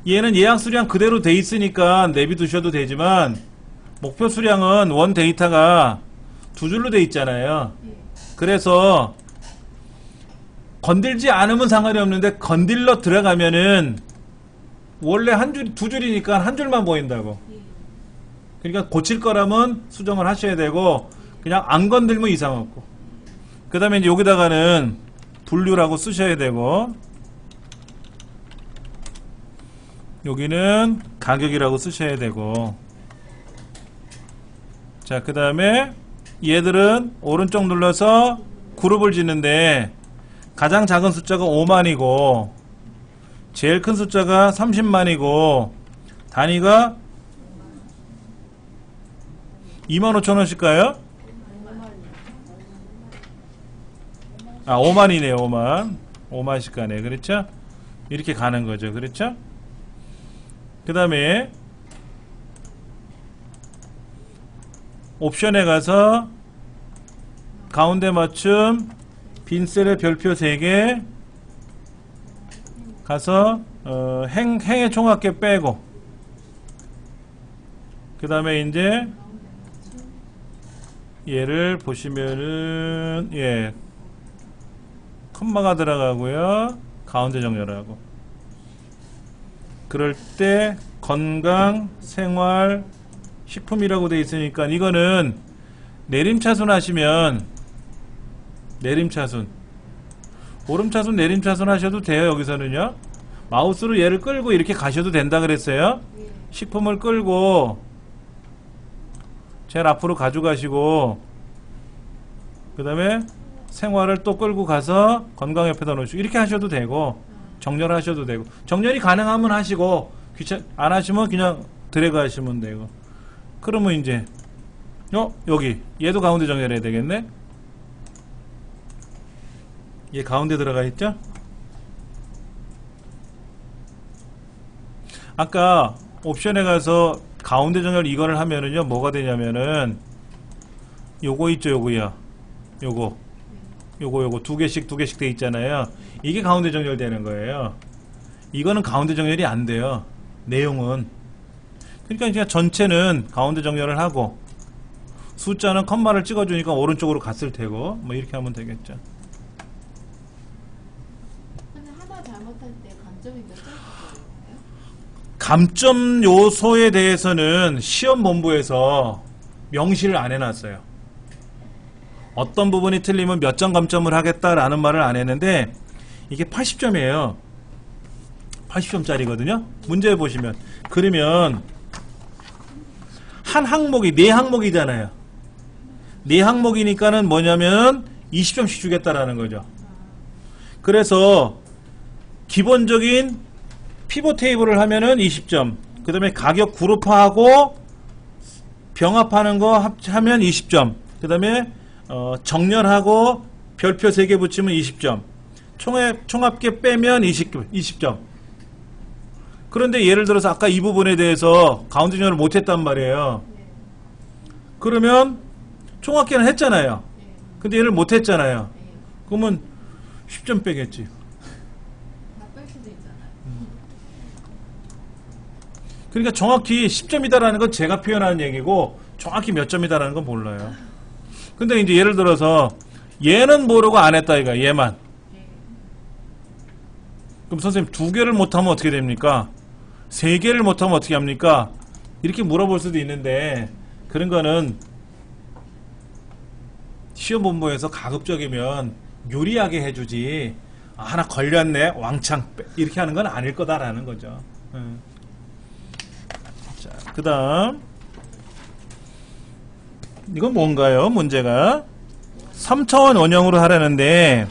얘는 예약 수량 그대로 돼 있으니까 내비두셔도 되지만, 목표 수량은 원 데이터가 두 줄로 돼 있잖아요. 그래서 건들지 않으면 상관이 없는데 건들러 들어가면은 원래 두 줄이니까 한 줄만 보인다고. 그러니까 고칠 거라면 수정을 하셔야 되고, 그냥 안 건들면 이상 없고. 그 다음에 이제 여기다가는 분류라고 쓰셔야 되고, 여기는 가격이라고 쓰셔야 되고. 자, 그 다음에 얘들은 오른쪽 눌러서 그룹을 짓는데 가장 작은 숫자가 5만이고 제일 큰 숫자가 30만이고 단위가 25,000원씩가요? 아, 5만이네요. 5만씩 가네. 그렇죠? 이렇게 가는 거죠. 그렇죠? 그 다음에 옵션에 가서 가운데 맞춤 빈셀의 별표 3개 가서 행의 총합계 빼고, 그 다음에 이제 얘를 보시면은 콤마가 들어가고요. 가운데 정렬하고. 그럴 때 건강, 생활, 식품이라고 돼 있으니까 이거는 내림차순 하시면 내림차순 오름차순 내림차순 하셔도 돼요. 여기서는요 마우스로 얘를 끌고 이렇게 가셔도 된다 그랬어요. 예. 식품을 끌고 제일 앞으로 가져가시고 그 다음에 생활을 또 끌고 가서 건강 옆에다 놓으시고 이렇게 하셔도 되고 정렬하셔도 되고 정렬이 가능하면 하시고 안 하시면 그냥 드래그 하시면 되고 그러면 이제 여기 얘도 가운데 정렬해야 되겠네. 얘 가운데 들어가 있죠. 아까 옵션에 가서 가운데 정렬 이거를 하면은요 뭐가 되냐면은 요거 있죠. 요거요 요거 두 개씩 돼 있잖아요. 이게 가운데 정렬되는 거예요. 이거는 가운데 정렬이 안 돼요. 내용은. 그러니까 그냥 전체는 가운데 정렬을 하고 숫자는 컴마를 찍어주니까 오른쪽으로 갔을 테고 뭐 이렇게 하면 되겠죠. 근데 하나 잘못할 때 감점이 몇 점 나와요? 감점 요소에 대해서는 시험 본부에서 명시를 안 해놨어요. 어떤 부분이 틀리면 몇 점 감점을 하겠다라는 말을 안 했는데 이게 80점이에요. 80점짜리거든요. 문제 보시면 그러면 한 항목이 4항목이잖아요. 4항목이니까는 뭐냐면 20점씩 주겠다라는 거죠. 그래서 기본적인 피벗 테이블을 하면은 20점. 그 다음에 가격 그룹화하고 병합하는 거 하면 20점. 그 다음에 정렬하고 별표 3개 붙이면 20점. 총합계 빼면 20점. 그런데 예를 들어서 아까 이 부분에 대해서 가운데 정렬을 못했단 말이에요. 그러면 총합계는 했잖아요. 근데 얘를 못했잖아요. 그러면 10점 빼겠지. 다 뺄 수도 있잖아요. 그러니까 정확히 10점이다라는 건 제가 표현하는 얘기고 정확히 몇 점이다라는 건 몰라요. 근데 이제 예를 들어서 얘는 모르고 안 했다 이거 얘만. 그럼 선생님 2개를 못하면 어떻게 됩니까? 3개를 못하면 어떻게 합니까? 이렇게 물어볼 수도 있는데 그런 거는 시험 본부에서 가급적이면 유리하게 해주지 하나 걸렸네 왕창 이렇게 하는 건 아닐 거다라는 거죠. 자, 그 다음 이건 뭔가요? 문제가 3차원 원형으로 하라는데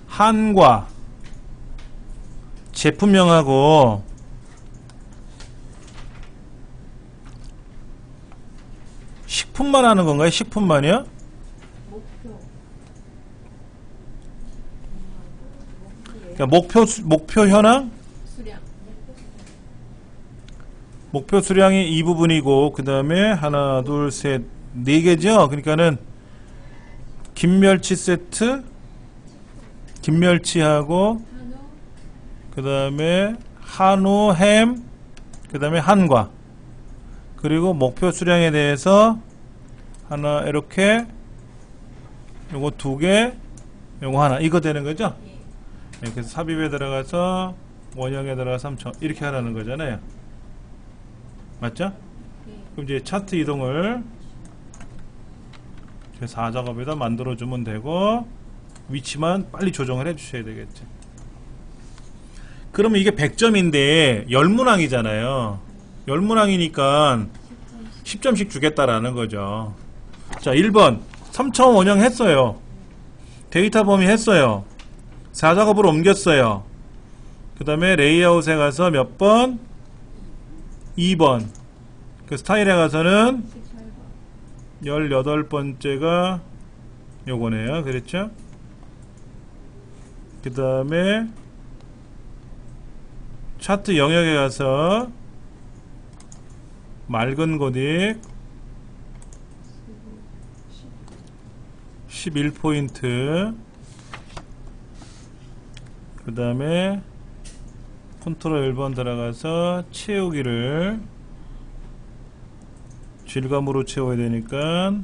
한과 제품명하고 식품만 하는 건가요? 식품만이요? 그러니까 목표 현황? 수량. 목표 수량이 이 부분이고 그 다음에 하나 둘 셋 4개죠. 그러니까는 김멸치 세트 김멸치하고 그 다음에 한우 햄 그 다음에 한과 그리고 목표 수량에 대해서 하나 이렇게 요거 2개 요거 하나 이거 되는 거죠. 그래서 삽입에 들어가서 원형에 들어가 3천 이렇게 하라는 거잖아요. 맞죠? 그럼 이제 차트 이동을 4작업에다 만들어주면 되고 위치만 빨리 조정을 해주셔야 되겠죠. 그러면 이게 100점인데 열문항이잖아요. 열문항이니까 10점씩 주겠다라는 거죠. 자, 1번 3차원 원형 했어요. 데이터 범위 했어요. 4작업으로 옮겼어요. 그 다음에 레이아웃에 가서 몇 번? 2번. 그 스타일에 가서는 18번째가 요거네요. 그랬죠? 그 다음에 차트 영역에 가서 맑은 고딕 11포인트 그 다음에 컨트롤 1번 들어가서 채우기를 질감으로 채워야 되니까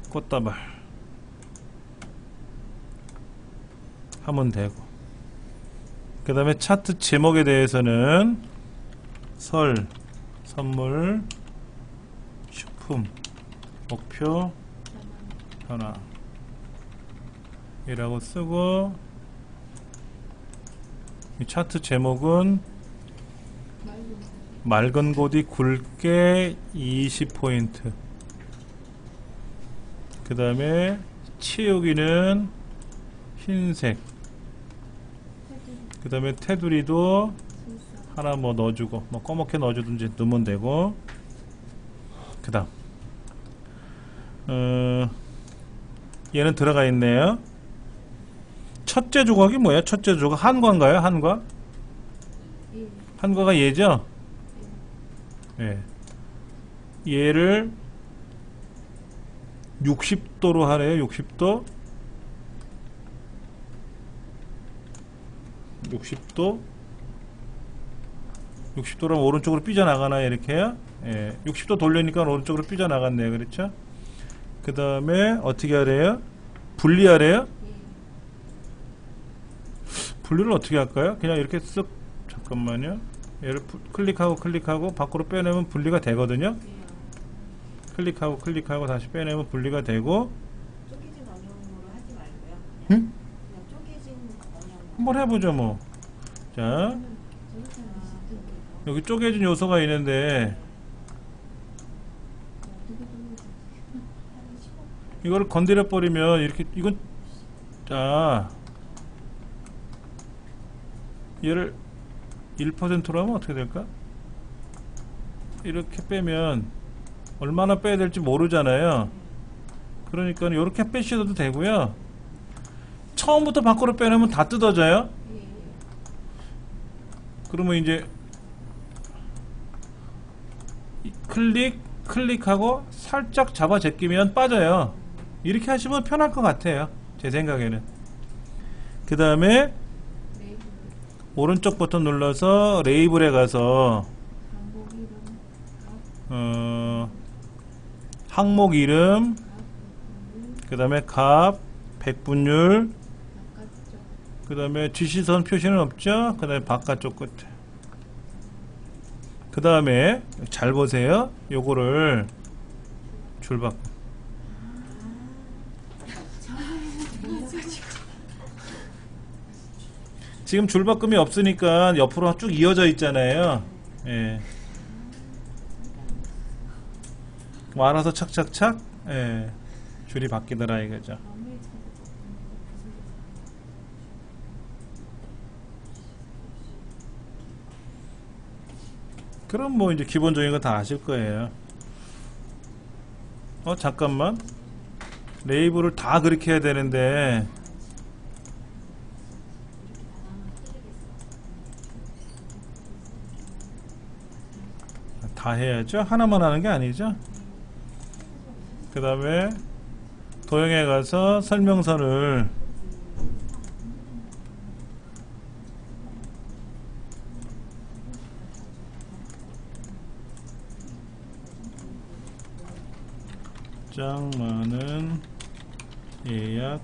꽃다발 하면 되고 그 다음에 차트 제목에 대해서는 설, 선물, 식품, 목표, 변화 이라고 쓰고, 이 차트 제목은 맑은 고디 굵게 20포인트. 그 다음에 치우기는 흰색. 그 다음에 테두리도 하나 뭐 넣어주고, 뭐 꺼멓게 넣어주든지 넣으면 되고. 그 다음 얘는 들어가 있네요. 첫째 조각이 뭐야? 첫째 조각 한과인가요? 한과? 한과가 얘죠? 예. 얘를 60도로 하래요. 60도 60도라면 오른쪽으로 삐져나가나요? 이렇게요? 예. 60도 돌리니까 오른쪽으로 삐져나갔네요. 그렇죠? 그 다음에 어떻게 하래요? 분리하래요? 분리를 어떻게 할까요? 그냥 이렇게 쓱, 잠깐만요. 얘를 클릭하고 밖으로 빼내면 분리가 되거든요. 클릭하고 다시 빼내면 분리가 되고. 쪼개진 원형으로 하지 말고요. 응? 그냥 쪼개진 원형. 한번 해보죠 뭐. 자, 여기 쪼개진 요소가 있는데 이거를 건드려 버리면 이렇게, 이건, 자, 얘를 1%로 하면 어떻게 될까? 이렇게 빼면 얼마나 빼야 될지 모르잖아요. 그러니까 이렇게 빼셔도 되고요. 처음부터 밖으로 빼내면 다 뜯어져요. 그러면 이제 클릭하고 살짝 잡아 제끼면 빠져요. 이렇게 하시면 편할 것 같아요. 제 생각에는. 그 다음에 오른쪽 버튼 눌러서 레이블에 가서 항목 이름, 그 다음에 값, 백분율, 그 다음에 지시선 표시는 없죠. 그 다음에 바깥쪽 끝에. 그 다음에 잘 보세요. 요거를 줄바꿈. 지금 줄바꿈이 없으니까 옆으로 쭉 이어져 있잖아요. 예. 알아서 착착착, 예. 줄이 바뀌더라 이거죠. 그럼 뭐 이제 기본적인 거 다 아실 거예요. 잠깐만. 레이블을 다 그렇게 해야 되는데 다 해야죠. 하나만 하는 게 아니죠. 그 다음에 도형에 가서 설명서를 짱 많은 예약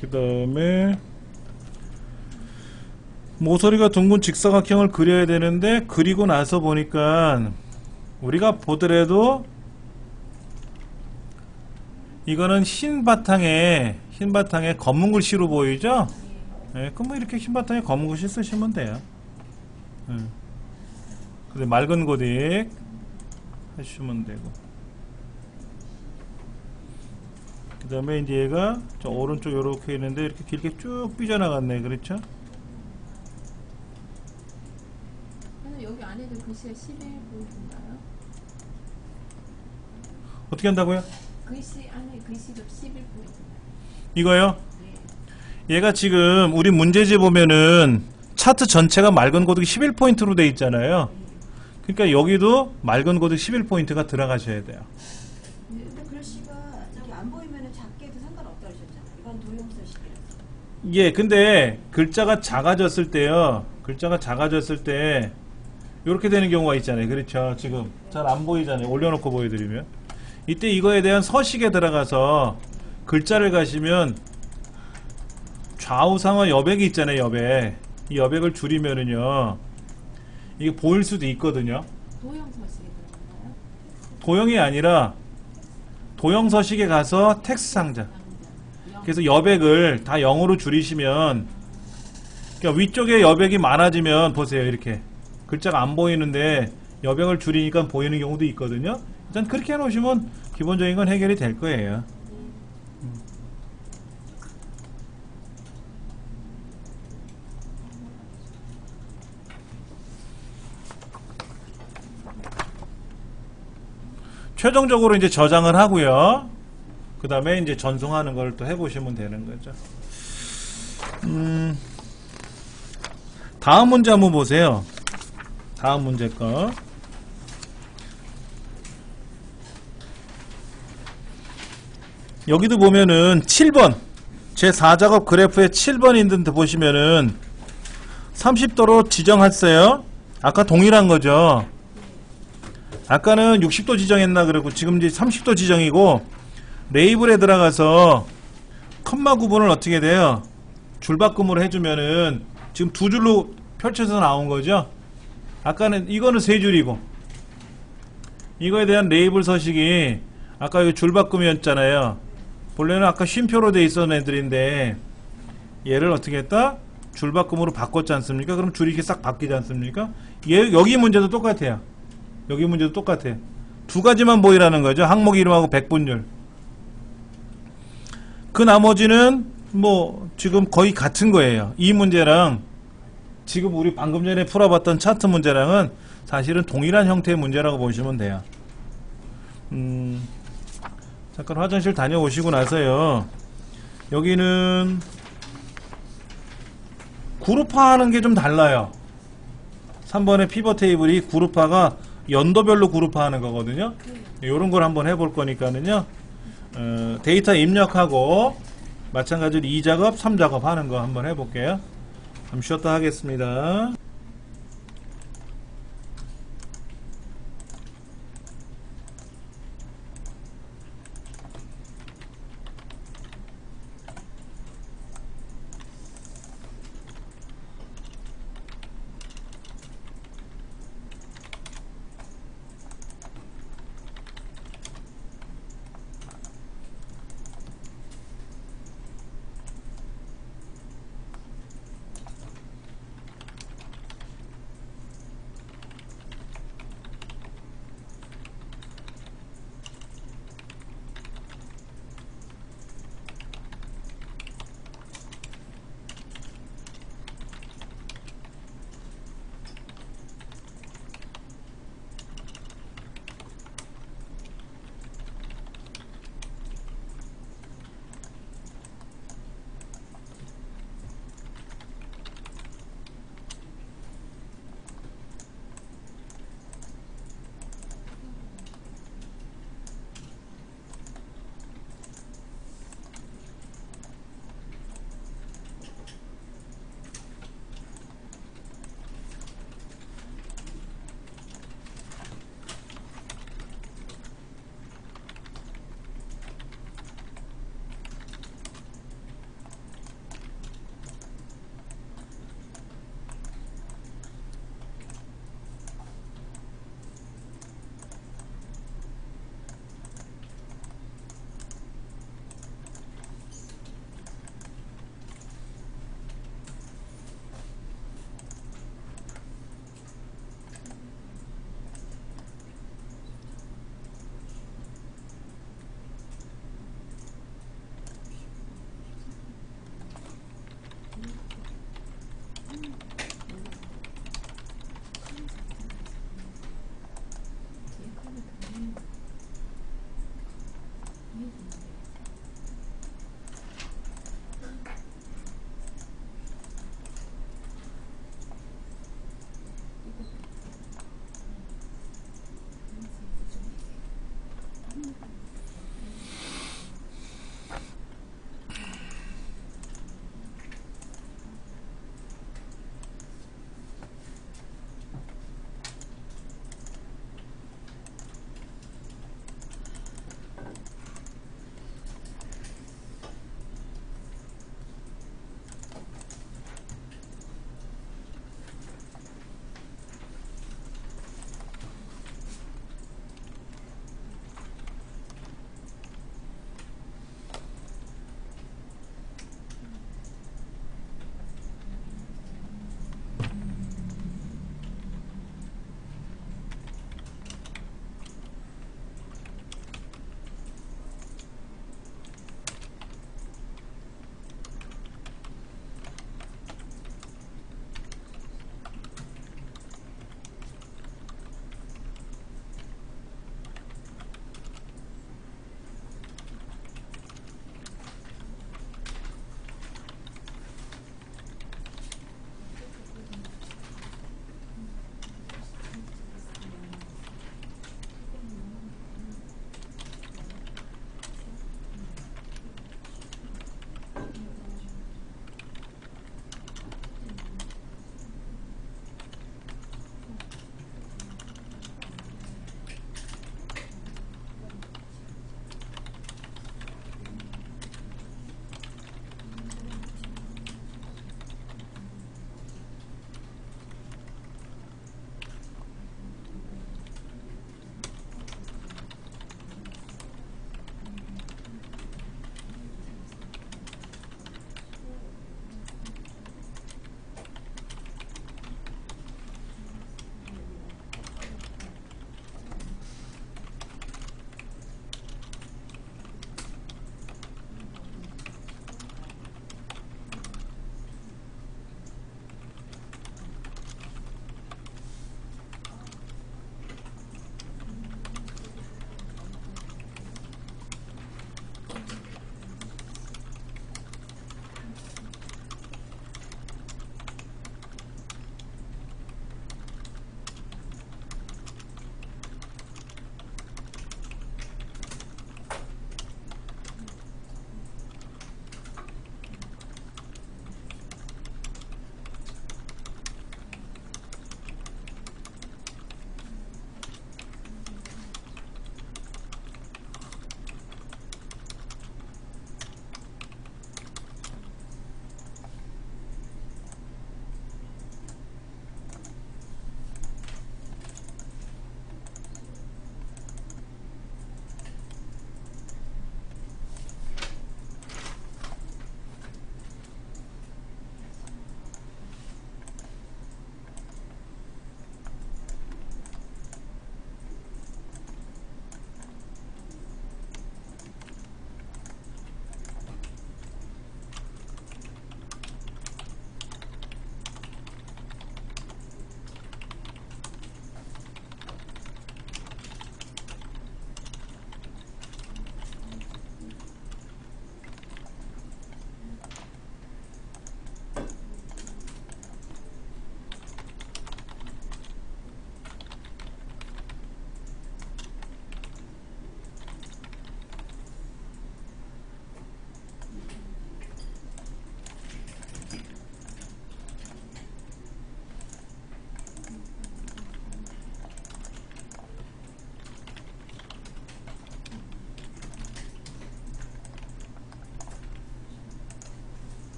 그 다음에 모서리가 둥근 직사각형을 그려야 되는데 그리고 나서 보니까 우리가 보더라도 이거는 흰 바탕에 검은 글씨로 보이죠? 네, 그럼 뭐 이렇게 흰 바탕에 검은 글씨 쓰시면 돼요. 근데 맑은 고딕 하시면 되고. 그 다음에 이제 얘가 저 오른쪽 요렇게 있는데 이렇게 길게 쭉 삐져나갔네. 그렇죠? 여기 안에도 글씨가 11보이던가요? 어떻게 한다고요? 글씨 안에 글씨도 11보이던가요? 이거요? 얘가 지금 우리 문제지 보면은 차트 전체가 맑은 고딕이 11포인트로 돼 있잖아요. 그러니까 여기도 맑은 고딕 11포인트가 들어가셔야 돼요. 근데 글씨가 저기 안 보이면 작게 해도 상관없다 그러셨잖아요. 이건 도형서식이라서. 예, 근데 글자가 작아졌을 때요. 글자가 작아졌을 때 이렇게 되는 경우가 있잖아요. 그렇죠? 지금 잘 안 보이잖아요. 올려놓고 보여드리면. 이때 이거에 대한 서식에 들어가서 글자를 가시면 좌우상하 여백이 있잖아요. 여백. 이 여백을 줄이면은요 이게 보일 수도 있거든요. 도형 서식에 들어가나요? 도형이 아니라 도형 서식에 가서 텍스트 상자. 그래서 여백을 다 0으로 줄이시면, 그러니까 위쪽에 여백이 많아지면 보세요. 이렇게 글자가 안 보이는데 여백을 줄이니까 보이는 경우도 있거든요. 일단 그렇게 해놓으시면 기본적인 건 해결이 될 거예요. 최종적으로 이제 저장을 하고요. 그 다음에 이제 전송하는 걸 또 해보시면 되는 거죠. 다음 문제 한번 보세요. 다음 문제 거. 여기도 보면은 7번. 제 4작업 그래프에 7번 있는데 보시면은 30도로 지정했어요. 아까 동일한 거죠. 아까는 60도 지정했나 그러고 지금 이제 30도 지정이고, 레이블에 들어가서 컴마 구분을 어떻게 돼요? 줄바꿈으로 해주면은 지금 두 줄로 펼쳐서 나온 거죠. 아까는 이거는 세 줄이고, 이거에 대한 레이블 서식이 아까 여기 줄바꿈이었잖아요. 본래는 아까 쉼표로 돼 있었던 애들인데 얘를 어떻게 했다? 줄바꿈으로 바꿨지 않습니까? 그럼 줄이 이렇게 싹 바뀌지 않습니까? 여기 문제도 똑같아요. 여기 문제도 똑같아요. 두 가지만 보이라는 거죠. 항목 이름하고 백분율. 그 나머지는 뭐 지금 거의 같은 거예요. 이 문제랑 지금 우리 방금 전에 풀어봤던 차트 문제랑은 사실은 동일한 형태의 문제라고 보시면 돼요. 잠깐 화장실 다녀오시고 나서요. 여기는 그룹화하는 게 좀 달라요. 3번의 피벗 테이블이 그룹화가 연도별로 그룹화하는 거거든요. 이런 걸 한번 해볼 거니까는요. 데이터 입력하고 마찬가지로 2작업, 3작업 하는 거 한번 해볼게요. 잠시 쉬었다 하겠습니다.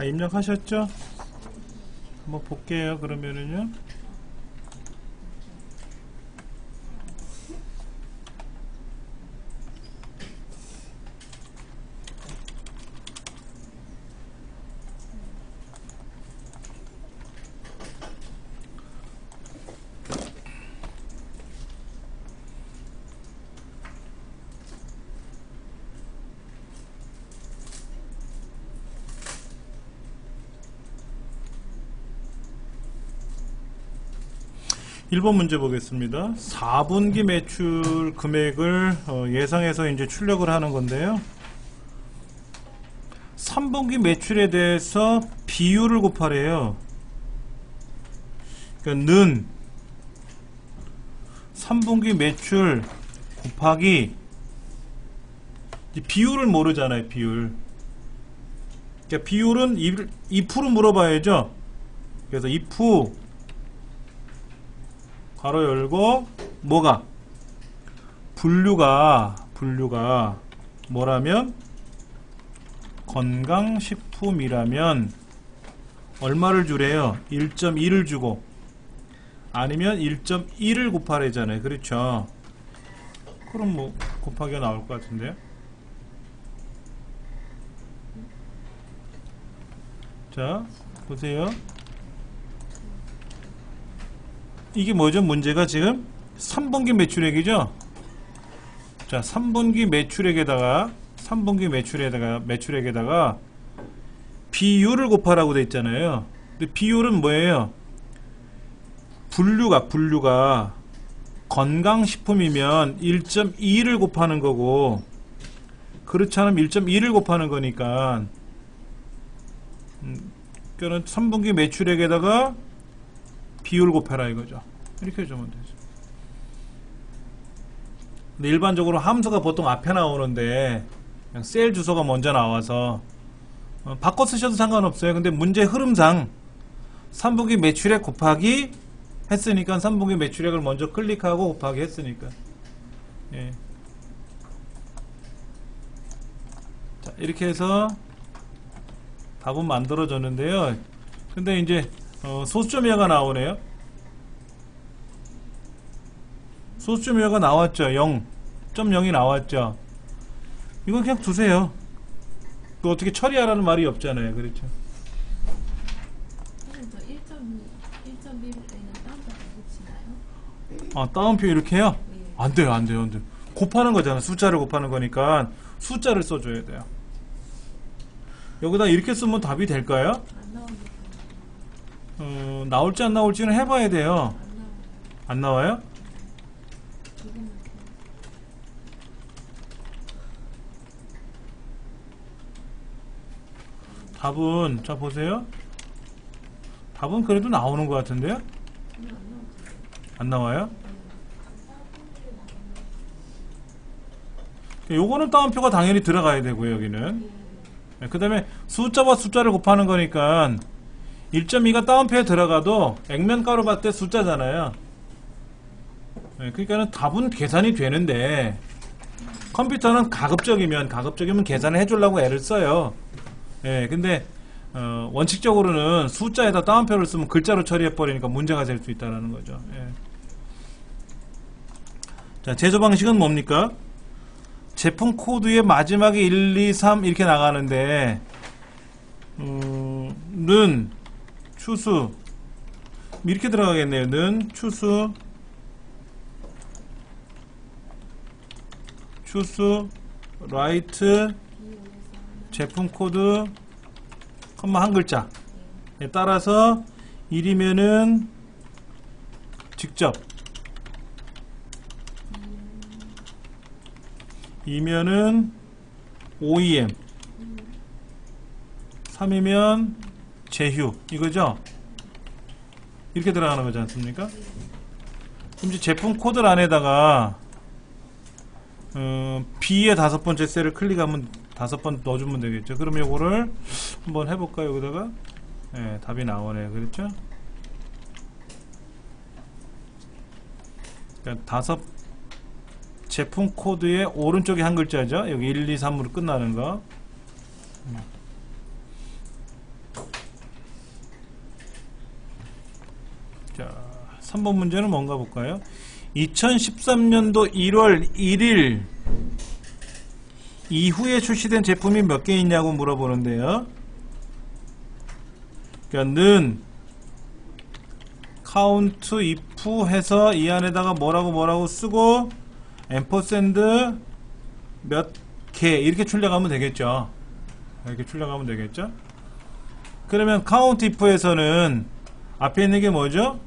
다 입력하셨죠? 한번 볼게요. 그러면은요. 일 번 문제 보겠습니다. 4분기 매출 금액을 예상해서 이제 출력을 하는 건데요. 3분기 매출에 대해서 비율을 곱하래요. 그러니까 는 3분기 매출 곱하기 비율을 모르잖아요. 비율. 그러니까 비율은 if 물어봐야죠. 그래서 if 가로 열고 뭐가 분류가 뭐라면 건강식품이라면 얼마를 주래요? 1.2를 주고 아니면 1.1을 곱하래잖아요. 그렇죠? 그럼 뭐 곱하기가 나올 것 같은데요. 자 보세요. 이게 뭐죠? 문제가 지금 3분기 매출액이죠? 자, 3분기 매출액에다가 비율을 곱하라고 돼 있잖아요. 근데 비율은 뭐예요? 분류가 건강식품이면 1.2를 곱하는 거고 그렇지 않으면 1.1을 곱하는 거니까 그러니까 3분기 매출액에다가 비율 곱해라 이거죠. 이렇게 해주면 되죠. 근데 일반적으로 함수가 보통 앞에 나오는데 그냥 셀 주소가 먼저 나와서 바꿔 쓰셔도 상관없어요. 근데 문제 흐름상 3분기 매출액 곱하기 했으니까 3분기 매출액을 먼저 클릭하고 곱하기 했으니까 예. 자, 이렇게 해서 답은 만들어졌는데요. 근데 이제 소수점이어가 나오네요. 소수점이어가 나왔죠. 0.0이 나왔죠. 이건 그냥 두세요. 그 어떻게 처리하라는 말이 없잖아요. 그렇죠. 선생님 저 1.1에는 다운표 안 붙이나요? 아, 따옴표 이렇게 해요? 네. 안 돼요. 곱하는 거잖아. 숫자를 곱하는 거니까 숫자를 써줘야 돼요. 여기다 이렇게 쓰면 답이 될까요? 안 나오니까 나올지 안 나올지는 해봐야 돼요. 안 나와요. 안 나와요? 조금만 답은 자 보세요. 답은 그래도 나오는 것 같은데요? 안 나오죠. 안 나와요? 요거는 따옴표가 당연히 들어가야 되고요. 여기는 그 다음에 숫자와 숫자를 곱하는 거니까 1.2가 따옴표에 들어가도 액면 가로 봤을 때 숫자잖아요. 그러니까는 답은 계산이 되는데 컴퓨터는 가급적이면 계산을 해주려고 애를 써요. 근데 원칙적으로는 숫자에다 따옴표를 쓰면 글자로 처리해버리니까 문제가 될 수 있다는 거죠. 자, 제조 방식은 뭡니까? 제품 코드의 마지막에 1, 2, 3 이렇게 나가는데 는 추수 이렇게 들어가겠네요. 는 추수 라이트 제품 코드 컴마 한 글자 따라서 1이면은 직접 2면은 OEM 3이면 제휴 이거죠? 이렇게 들어가는 거지 않습니까? 그럼 이제 제품 코드 안에다가 B의 5번째 셀을 클릭하면 5번 넣어주면 되겠죠. 그럼 요거를 한번 해볼까요? 여기다가 답이 나오네요. 그렇죠? 그러니까 제품 코드의 오른쪽에 한 글자죠. 여기 1, 2, 3으로 끝나는 거. 3번 문제는 뭔가 볼까요? 2013년도 1월 1일 이후에 출시된 제품이 몇 개 있냐고 물어보는데요. 그러니까 는 count if 해서 이 안에다가 뭐라고 쓰고 앰퍼샌드 몇 개 이렇게 출력하면 되겠죠. 이렇게 출력하면 되겠죠. 그러면 count if에서는 앞에 있는 게 뭐죠?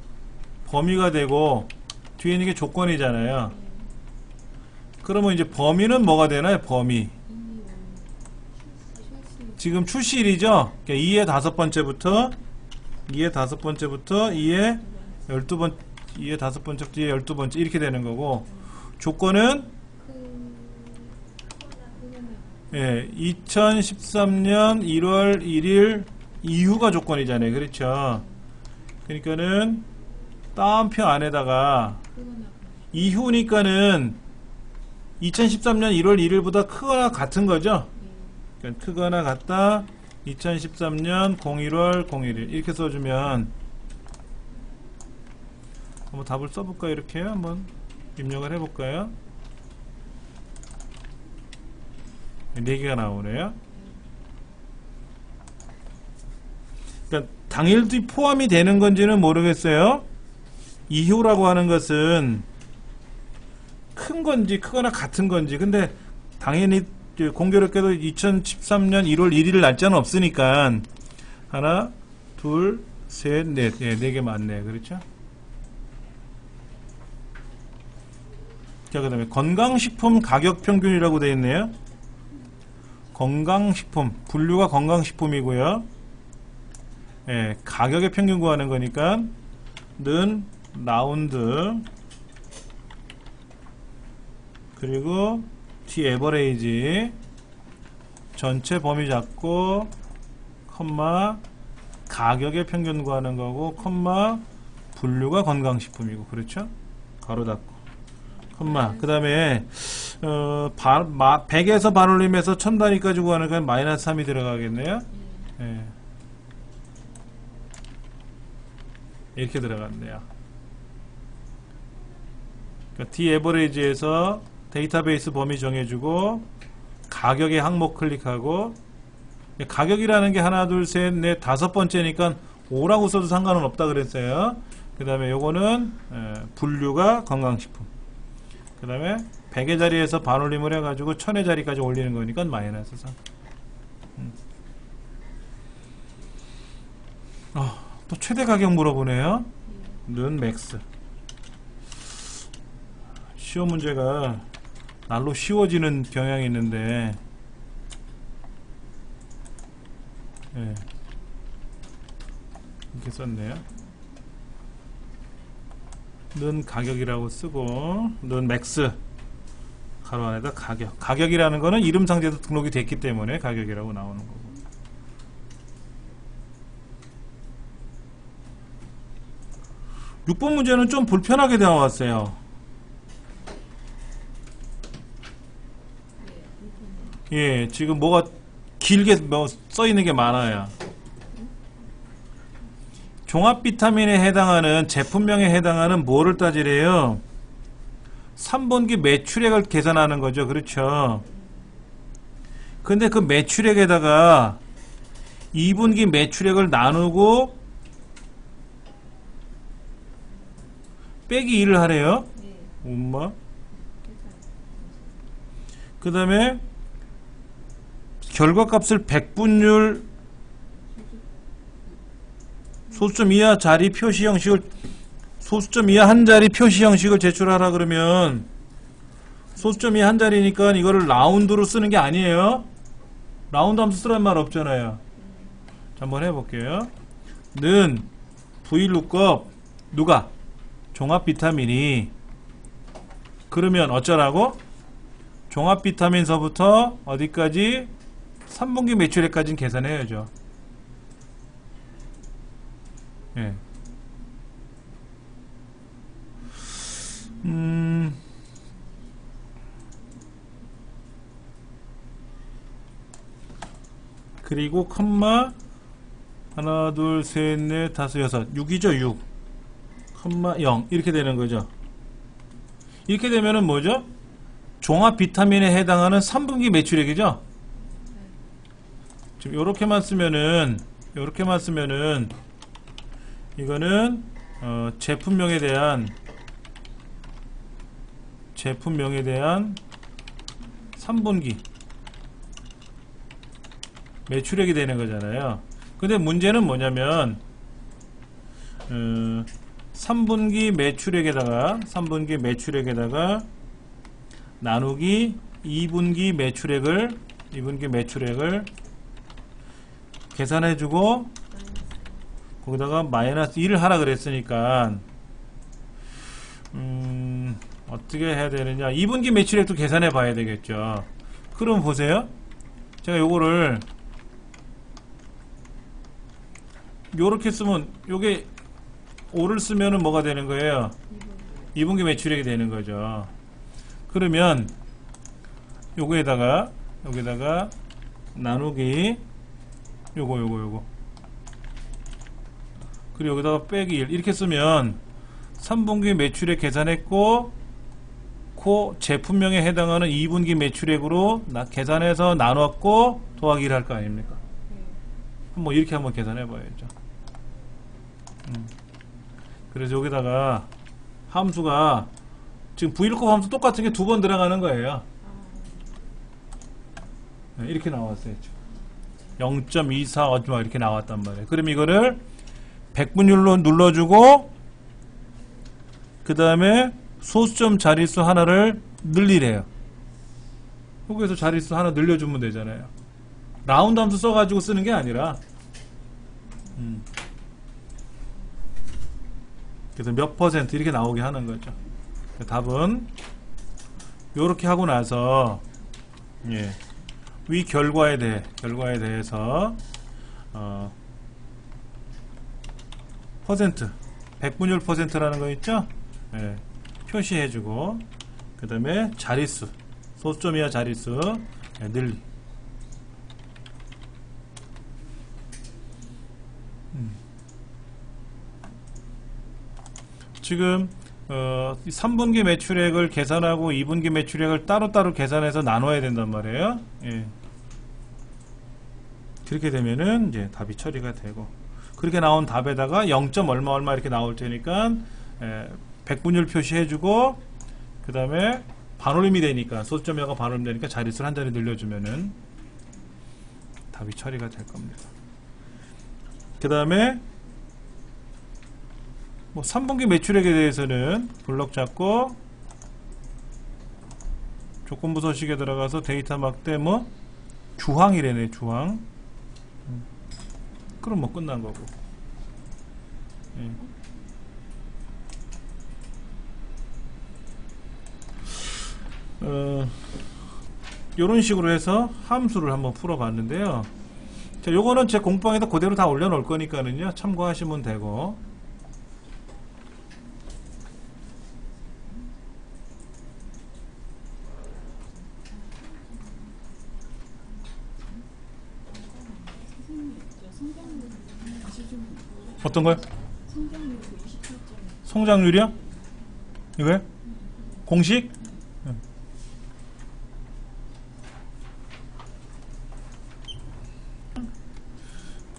범위가 되고 뒤에 있는 게 조건이잖아요. 그러면 이제 범위는 뭐가 되나요? 범위. 지금 출시일이죠? 2의 5번째부터 2의 5번째부터 2의 12번 2의 5번째부터 2의 12번째 이렇게 되는 거고 조건은 2013년 1월 1일 이후가 조건이잖아요. 그렇죠? 그러니까는 따옴표 안에다가 이후니까는 2013년 1월 1일보다 크거나 같은 거죠. 그러니까 크거나 같다 2013년 01월 01일 이렇게 써주면 한번 답을 써볼까요? 이렇게 한번 입력을 해볼까요? 4개가 나오네요. 그러니까 당일도 포함이 되는 건지는 모르겠어요. 이후라고 하는 것은 큰 건지 크거나 같은 건지. 근데 당연히 공교롭게도 2013년 1월 1일 날짜는 없으니까 하나, 둘, 셋, 넷. 네 개 맞네. 그렇죠? 자, 그 다음에 건강식품 가격 평균이라고 되어 있네요. 건강식품, 분류가 건강식품이고요. 예, 가격의 평균 구하는 거니까 는 라운드 그리고 T 에버레이지 전체 범위 잡고 컴마 가격의 평균 구하는 거고 컴마 분류가 건강식품이고 그렇죠? 가로 닫고 컴마 그 다음에 100에서 반올림에서 1000단위까지 구하는 건 마이너스 3이 들어가겠네요. 예. 이렇게 들어갔네요. 그러니까 D 에버리지에서 데이터베이스 범위 정해주고 가격의 항목 클릭하고 가격이라는 게 하나 둘 셋 넷 5번째니까 5라고 써도 상관은 없다 그랬어요. 그 다음에 요거는 분류가 건강식품 그 다음에 100의 자리에서 반올림을 해가지고 1000의 자리까지 올리는 거니까 마이너스 3. 또 최대 가격 물어보네요. 는 맥스. 시험 문제가 날로 쉬워지는 경향이 있는데 네. 이렇게 썼네요. 는 가격이라고 쓰고 는 맥스 가로 안에다 가격이라는 거는 이름 상자도 등록이 됐기 때문에 가격이라고 나오는 거고 6번 문제는 좀 불편하게 나왔어요. 예, 지금 뭐가 길게 써있는 게 많아요. 종합 비타민에 해당하는 제품명에 해당하는 뭐를 따지래요? 3분기 매출액을 계산하는 거죠. 그렇죠? 근데 그 매출액에다가 2분기 매출액을 나누고 빼기 1을 하래요. 엄마. 그 다음에 결과값을 100분율 소수점 이하 자리 표시 형식을 소수점 이하 한 자리 표시 형식을 제출하라 그러면 소수점 이하 한 자리니까 이거를 라운드로 쓰는 게 아니에요. 라운드 함수 쓰라는 말 없잖아요. 자, 한번 해볼게요. 는 VLOOKUP 누가? 종합 비타민이 그러면 어쩌라고? 종합 비타민서부터 어디까지? 3분기 매출액까지는 계산해야죠. 예. 그리고 컴마 하나 둘 셋 넷 다섯 여섯 6이죠 6 0 이렇게 되는 거죠. 이렇게 되면은 뭐죠? 종합 비타민에 해당하는 3분기 매출액이죠. 지금 요렇게만 쓰면은 이거는 제품명에 대한 3분기 매출액이 되는 거잖아요. 근데 문제는 뭐냐면 3분기 매출액에다가 나누기 2분기 매출액을 계산해주고 거기다가 마이너스 1을 하라 그랬으니까 어떻게 해야 되느냐. 2분기 매출액도 계산해 봐야 되겠죠. 그럼 보세요. 제가 요거를 요렇게 쓰면 요게 5를 쓰면은 뭐가 되는 거예요? 2분기 매출액이 되는 거죠. 그러면 여기다가 나누기 요거 그리고 여기다가 빼기 1 이렇게 쓰면 3분기 매출액 계산했고 그 제품명에 해당하는 2분기 매출액으로 계산해서 나눴고 더하기 1 할 거 아닙니까? 뭐 이렇게 한번 계산해 봐야죠. 그래서 여기다가 함수가 지금 V1곱 함수 똑같은 게 두 번 들어가는 거예요. 이렇게 나왔어요. 0.24 어쩌면 이렇게 나왔단 말이에요. 그럼 이거를 100분율로 눌러주고 그 다음에 소수점 자릿수 하나를 늘리래요. 여기에서 자릿수 하나 늘려주면 되잖아요. 라운드 함수 써가지고 쓰는 게 아니라 그래서 몇 퍼센트 이렇게 나오게 하는 거죠. 답은 요렇게 하고 나서 위 결과에 대해서 퍼센트 100분율 퍼센트라는 거 있죠? 표시해주고 그 다음에 자릿수 소수점 이하 자릿수 늘리. 지금 3분기 매출액을 계산하고 2분기 매출액을 따로따로 계산해서 나눠야 된단 말이에요. 그렇게 되면은 이제 답이 처리가 되고, 그렇게 나온 답에다가 0. 얼마 이렇게 나올 테니까 100분율 표시해주고 그 다음에 반올림이 되니까 소수점 이하가 반올림 되니까 자릿수를 한 자리 늘려주면은 답이 처리가 될 겁니다. 그 다음에 뭐 3분기 매출액에 대해서는 블럭 잡고 조건부 서식에 들어가서 데이터 막대 뭐 주황이래네. 주황. 그럼 뭐 끝난 거고. 요런 식으로 해서 함수를 한번 풀어 봤는데요. 자, 요거는 제 공방에다 그대로 다 올려 놓을 거니까는요, 참고하시면 되고. 어떤 거요? 성장률이요? 이거요? 공식?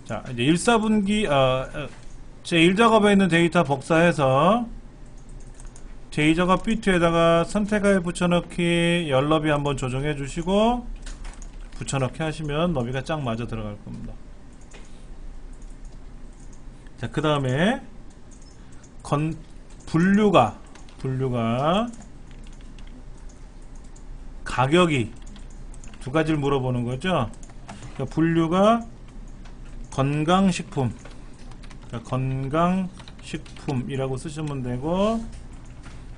자, 이제 1, 4분기, 제 1작업에 있는 데이터 복사해서 제2작업 B2에다가 선택하에 붙여넣기 열너비 한번 조정해 주시고 붙여넣기 하시면 너비가 쫙 맞아 들어갈 겁니다. 자, 그 다음에 분류가 가격이 두 가지를 물어보는 거죠. 그러니까 분류가 건강식품, 그러니까 건강식품이라고 쓰시면 되고,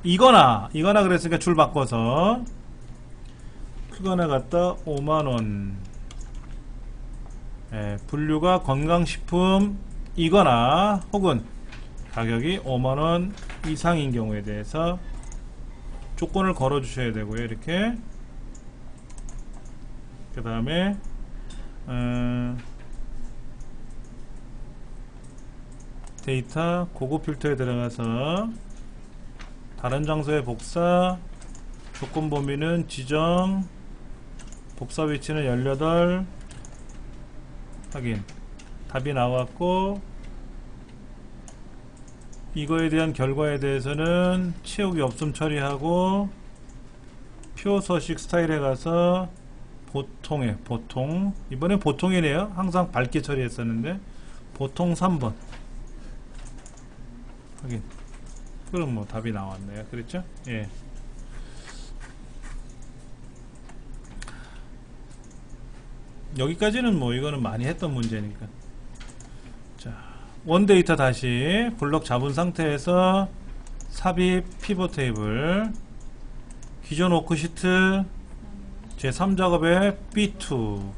이거나 그랬으니까 줄 바꿔서 크거나 갖다 5만원, 분류가 건강식품 이거나 혹은 가격이 5만원 이상인 경우에 대해서 조건을 걸어 주셔야 되고요. 이렇게 그 다음에 데이터 고급 필터에 들어가서 다른 장소의 복사, 조건 범위는 지정, 복사 위치는 18, 확인. 답이 나왔고, 이거에 대한 결과에 대해서는 채우기 없음 처리하고, 표 서식 스타일에 가서 보통에, 보통, 이번엔 보통이네요. 항상 밝게 처리했었는데 보통 3번 확인. 그럼 뭐 답이 나왔네요. 그랬죠? 예. 여기까지는 뭐 이거는 많이 했던 문제니까. 자, 원데이터 다시 블럭 잡은 상태에서 삽입 피벗 테이블, 기존 워크시트 제3작업의 B2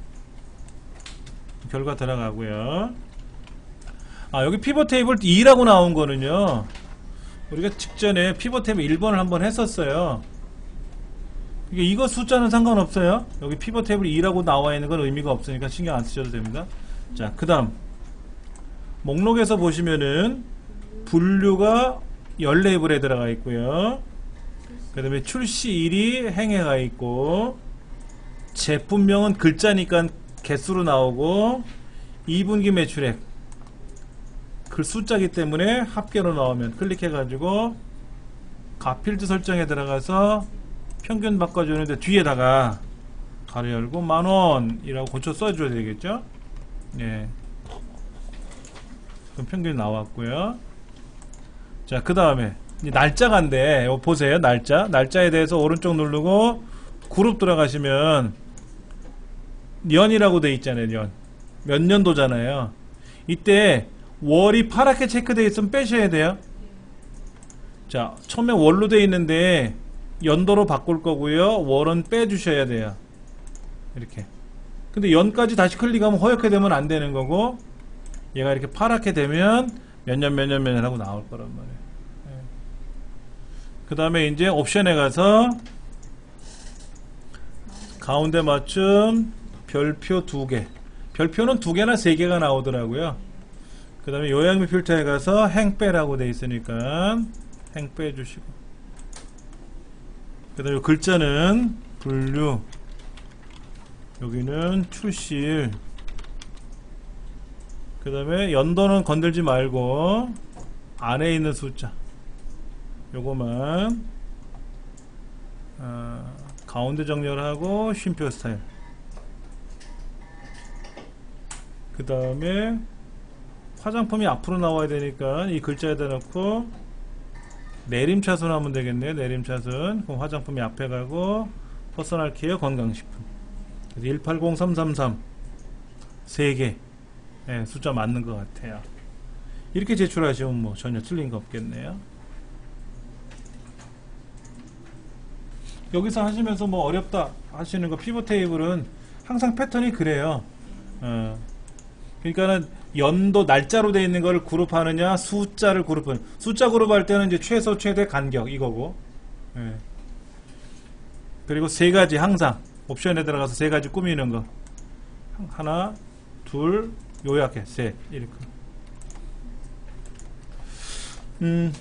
결과 들어가고요. 아, 여기 피벗 테이블 2라고 나온 거는요, 우리가 직전에 피벗 테이블 1번을 한번 했었어요. 이거 숫자는 상관없어요. 여기 피벗 테이블 2라고 나와 있는 건 의미가 없으니까 신경 안 쓰셔도 됩니다. 자, 그 다음 목록에서 보시면은 분류가 열 레이블에 들어가 있고요. 그 다음에 출시일이 행해가 있고, 제품명은 글자니까 개수로 나오고, 2분기 매출액 그 숫자기 때문에 합계로 나오면 클릭해가지고 가필드 설정에 들어가서 평균 바꿔주는데 뒤에다가 가로 열고 10,000원이라고 고쳐 써줘야 되겠죠. 예. 그럼 평균이 나왔고요. 자, 그 다음에 날짜가인데 보세요. 날짜에 대해서 오른쪽 누르고 그룹 들어가시면 년이라고 돼 있잖아요. 년. 몇 년도잖아요. 이때 월이 파랗게 체크되어 있으면 빼셔야 돼요. 자, 처음에 월로 돼 있는데 연도로 바꿀 거고요. 월은 빼주셔야 돼요. 이렇게. 근데 연까지 다시 클릭하면 허옇게 되면 안 되는 거고, 얘가 이렇게 파랗게 되면 몇 년 하고 나올 거란 말이에요. 그 다음에 이제 옵션에 가서 가운데 맞춤 별표 2개, 별표는 2개나 3개가 나오더라고요. 그 다음에 요약 및 필터에 가서 행 빼라고 돼 있으니까 행 빼주시고, 그 다음에 글자는 분류, 여기는 출시일, 그 다음에 연도는 건들지 말고 안에 있는 숫자 요거만 가운데 정렬하고 쉼표 스타일. 그 다음에 화장품이 앞으로 나와야 되니까 이 글자에다 넣고 내림차순 하면 되겠네요. 내림차순. 그럼 화장품이 앞에 가고 퍼스널 케어 건강식품. 180333 3개. 네, 숫자 맞는 것 같아요. 이렇게 제출하시면 뭐 전혀 틀린 거 없겠네요. 여기서 하시면서 뭐 어렵다 하시는 거, 피벗 테이블은 항상 패턴이 그래요. 그러니까는 연도 날짜로 되어 있는 거를 그룹하느냐, 숫자를 그룹하느냐. 숫자 그룹할 때는 이제 최소 최대 간격 이거고, 예. 그리고 3가지 항상 옵션에 들어가서 3가지 꾸미는 거. 하나, 둘, 요약해 셋, 이렇게.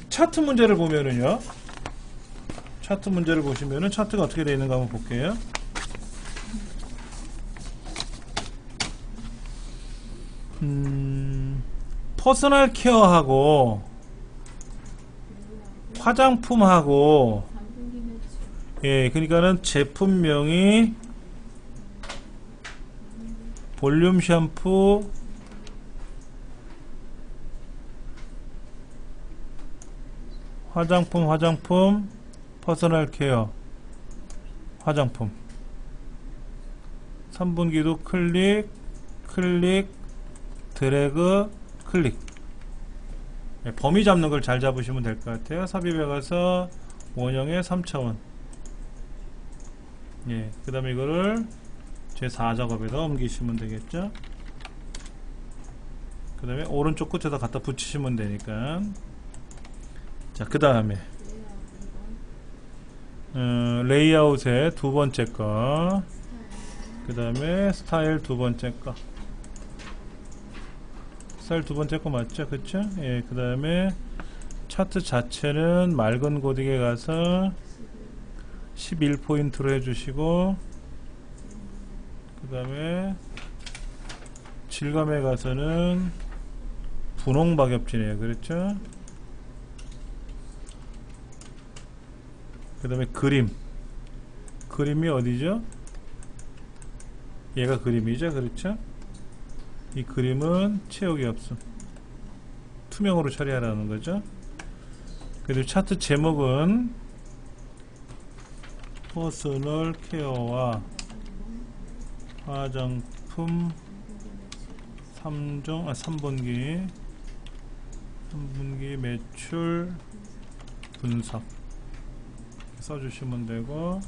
차트 문제를 보면은요, 차트 문제를 보시면은 차트가 어떻게 되어 있는가 한번 볼게요. 퍼스널 케어하고 화장품하고, 예, 그러니까는 제품명이 볼륨 샴푸, 화장품, 퍼스널 케어, 화장품. 3분기도 클릭, 드래그, 클릭. 네, 범위 잡는 걸 잘 잡으시면 될 것 같아요. 삽입에 가서 원형의 3차원. 예, 그 다음에 이거를 제4작업에다 옮기시면 되겠죠. 그 다음에 오른쪽 끝에다 갖다 붙이시면 되니까. 자, 그 다음에 레이아웃의 2번째 거, 그 다음에 스타일 2번째 거, 엑셀 두 번째 거 맞죠? 그쵸? 예, 그 다음에 차트 자체는 맑은 고딕에 가서 11포인트로 해주시고, 그 다음에 질감에 가서는 분홍 박엽진이에요. 그렇죠? 그 다음에 그림이 어디죠? 얘가 그림이죠. 그렇죠? 이 그림은 채우기 없음, 투명으로 처리하라는 거죠. 그리고 차트 제목은 퍼스널 케어와 화장품 3분기 매출 분석 써주시면 되고,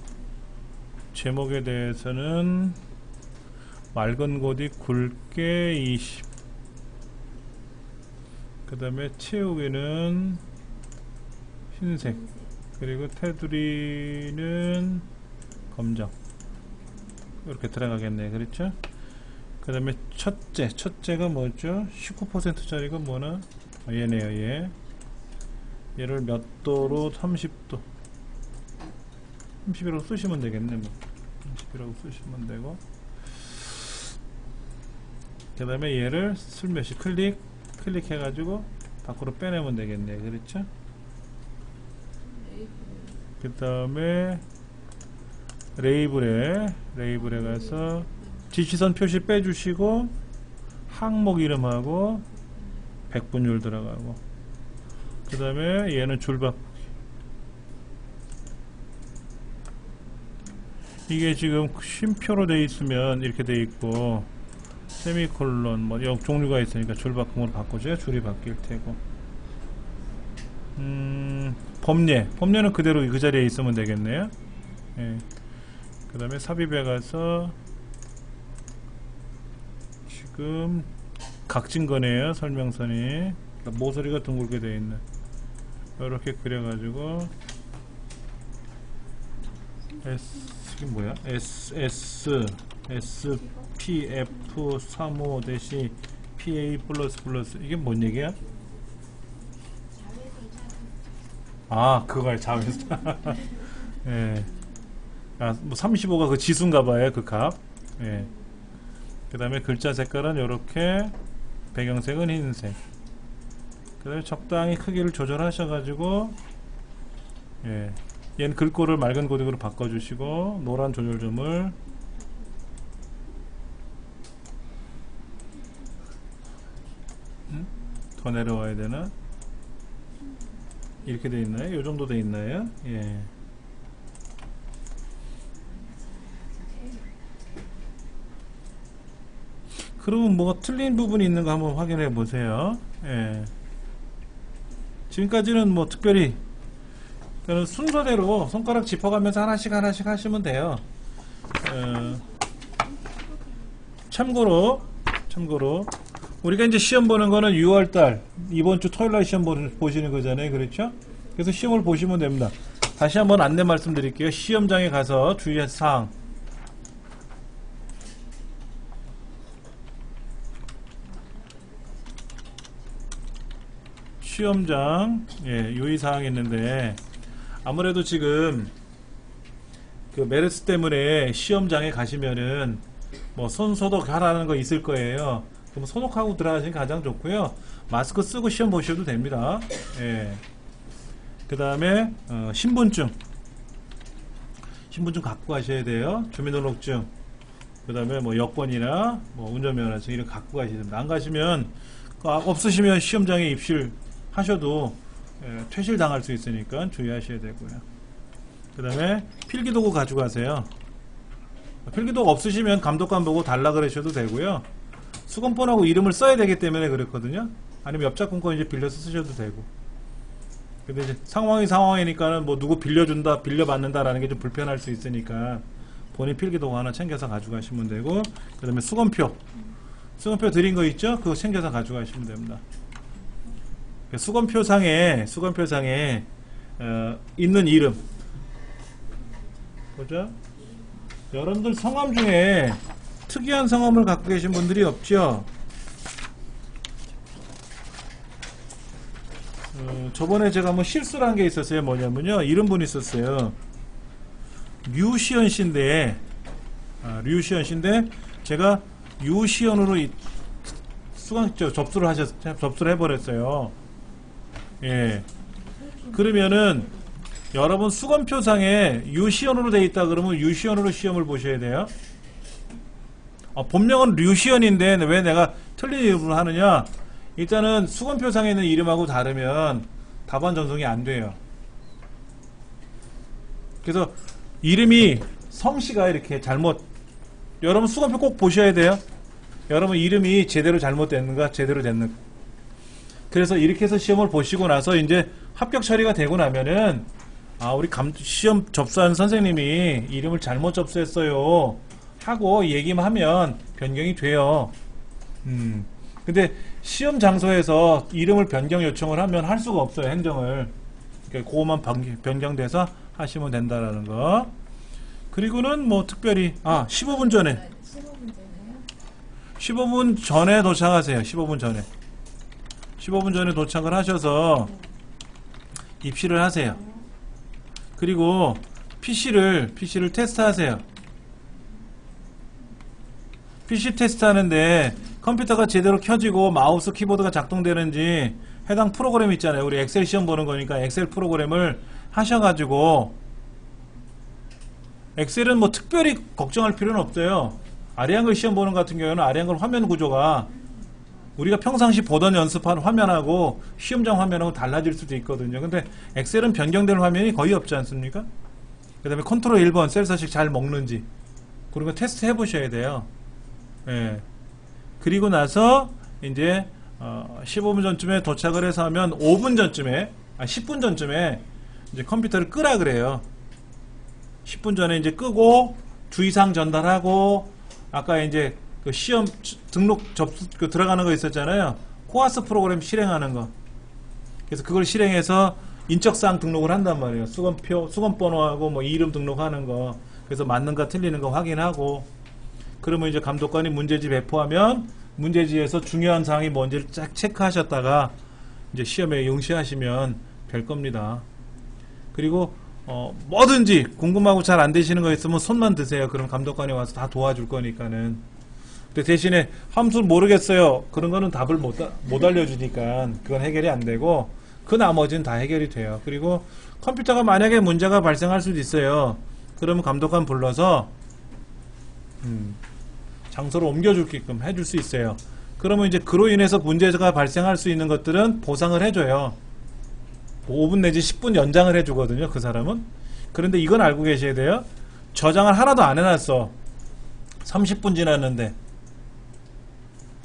제목에 대해서는 맑은 고딕 굵게 20, 그 다음에 채우기는 흰색, 그리고 테두리는 검정, 이렇게 들어가겠네. 그렇죠? 그 다음에 첫째가 뭐죠? 19%짜리가 뭐나? 얘네요. 얘를 몇 도로? 30도 30이라고 쓰시면 되겠네. 뭐 30이라고 쓰시면 되고, 그 다음에 얘를 슬며시 클릭해 가지고 밖으로 빼내면 되겠네. 그렇죠? 그 다음에 레이블에 가서 지시선 표시 빼주시고, 항목 이름하고 백분율 들어가고, 그 다음에 얘는 줄바꾸기. 이게 지금 쉼표로 돼 있으면 이렇게 돼 있고, 세미콜론 뭐 종류가 있으니까 줄바꿈으로 바꾸죠. 줄이 바뀔 테고. 범례는 그대로 그 자리에 있으면 되겠네요. 예. 그 다음에 삽입에 가서 지금 각진 거네요. 설명선이. 그러니까 모서리가 둥글게 되어 있네. 이렇게 그려가지고 이게 뭐야? SPF35-PA++ 이게 뭔 얘기야? 아, 그거야, 자외선. 예. 아, 뭐 35가 그 지수인가 봐요, 그 값. 예. 그 다음에 글자 색깔은 요렇게, 배경색은 흰색. 그 다음에 적당히 크기를 조절하셔가지고, 예. 얘는 글꼴을 맑은 고딕으로 바꿔주시고, 노란 조절점을 더 내려와야 되나? 이렇게 돼 있나요? 요 정도 돼 있나요? 예. 그러면 뭐가 틀린 부분이 있는 거 한번 확인해 보세요. 예. 지금까지는 뭐 특별히 순서대로 손가락 짚어가면서 하나씩 하시면 돼요. 참고로 우리가 이제 시험 보는 거는 6월달 이번 주 토요일날 시험 보시는 거잖아요. 그렇죠? 그래서 시험을 보시면 됩니다. 다시 한번 안내 말씀드릴게요. 시험장에 가서 주의할 사항. 시험장, 예, 유의사항이 있는데, 아무래도 지금 그 메르스 때문에 시험장에 가시면은 뭐 손 소독하라는 거 있을 거예요. 그럼 소독하고 들어가시는 게 가장 좋고요. 마스크 쓰고 시험 보셔도 됩니다. 예. 그 다음에 신분증 갖고 가셔야 돼요. 주민등록증, 그 다음에 뭐 여권이나 뭐 운전면허증 이런 거 갖고 가셔야 됩니다. 안 가시면 없으시면 시험장에 입실하셔도 퇴실 당할 수 있으니까 주의하셔야 되고요. 그 다음에 필기도구 가져가세요. 필기도구 없으시면 감독관 보고 달라 그러셔도 되고요. 수건본하고 이름을 써야 되기 때문에 그렇거든요. 아니면 옆작품권 이제 빌려서 쓰셔도 되고. 근데 이제 상황이니까는 뭐 누구 빌려준다, 빌려받는다라는 게 좀 불편할 수 있으니까 본인 필기도구 하나 챙겨서 가져가시면 되고, 그 다음에 수건표 드린 거 있죠? 그거 챙겨서 가져가시면 됩니다. 수건표상에 있는 이름 보죠? 여러분들 성함 중에 특이한 성함을 갖고 계신 분들이 없죠? 저번에 제가 뭐 실수를 한 게 있었어요. 뭐냐면요. 이런 분이 있었어요. 류시연 씨인데, 류시연 씨인데, 제가 유시연으로 접수를 해버렸어요. 예. 그러면은, 여러분 수검표상에 유시연으로 돼 있다 그러면 유시연으로 시험을 보셔야 돼요. 본명은 류시연인데 왜 내가 틀린 이름을 하느냐? 일단은 수검표상에 있는 이름하고 다르면 답안 전송이 안 돼요. 그래서 이름이 성씨가 이렇게 여러분 수검표 꼭 보셔야 돼요. 여러분 이름이 제대로 잘못됐는가 제대로 됐는가. 그래서 이렇게 해서 시험을 보시고 나서 이제 합격 처리가 되고 나면은 우리 시험 접수하는 선생님이 이름을 잘못 접수했어요 하고 얘기만 하면 변경이 돼요. 근데 시험 장소에서 이름을 변경 요청을 하면 할 수가 없어요. 행정을. 그러니까 그거만 변경돼서 하시면 된다라는 거. 그리고는 뭐 특별히 15분 전에 15분 전에 도착하세요. 15분 전에 도착을 하셔서 입시를 하세요. 그리고 PC를 테스트하세요. PC 테스트 하는데 컴퓨터가 제대로 켜지고 마우스 키보드가 작동되는지 해당 프로그램 있잖아요. 우리 엑셀 시험 보는 거니까 엑셀 프로그램을 하셔가지고, 엑셀은 뭐 특별히 걱정할 필요는 없어요. 아리안글 시험 보는 같은 경우는 아리안글 화면 구조가 우리가 평상시 보던 연습한 화면하고 시험장 화면하고 달라질 수도 있거든요. 근데 엑셀은 변경될 화면이 거의 없지 않습니까? 그 다음에 컨트롤 1번 셀 서식 잘 먹는지 그런 거 테스트 해 보셔야 돼요. 예. 그리고 나서 이제 15분 전쯤에 도착을 해서 하면 5분 전쯤에 10분 전쯤에 이제 컴퓨터를 끄라 그래요. 10분 전에 이제 끄고 주의사항 전달하고, 아까 이제 그 시험 등록 들어가는 거 있었잖아요. 코아스 프로그램 실행하는 거. 그래서 그걸 실행해서 인적사항 등록을 한단 말이에요. 수검번호하고 뭐 이름 등록하는 거. 그래서 맞는가 틀리는 거 확인하고, 그러면 이제 감독관이 문제지 배포하면 문제지에서 중요한 사항이 뭔지를 쫙 체크하셨다가 이제 시험에 응시하시면 될 겁니다. 그리고 뭐든지 궁금하고 잘 안 되시는 거 있으면 손만 드세요. 그럼 감독관이 와서 다 도와줄 거니까는. 근데 대신에 함수를 모르겠어요. 그런 거는 답을 못 알려주니까 그건 해결이 안 되고, 그 나머지는 다 해결이 돼요. 그리고 컴퓨터가 만약에 문제가 발생할 수도 있어요. 그러면 감독관 불러서 장소를 옮겨줄게끔 해줄 수 있어요. 그러면 이제 그로 인해서 문제가 발생할 수 있는 것들은 보상을 해줘요. 5분 내지 10분 연장을 해주거든요. 그 사람은. 그런데 이건 알고 계셔야 돼요. 저장을 하나도 안 해놨어. 30분 지났는데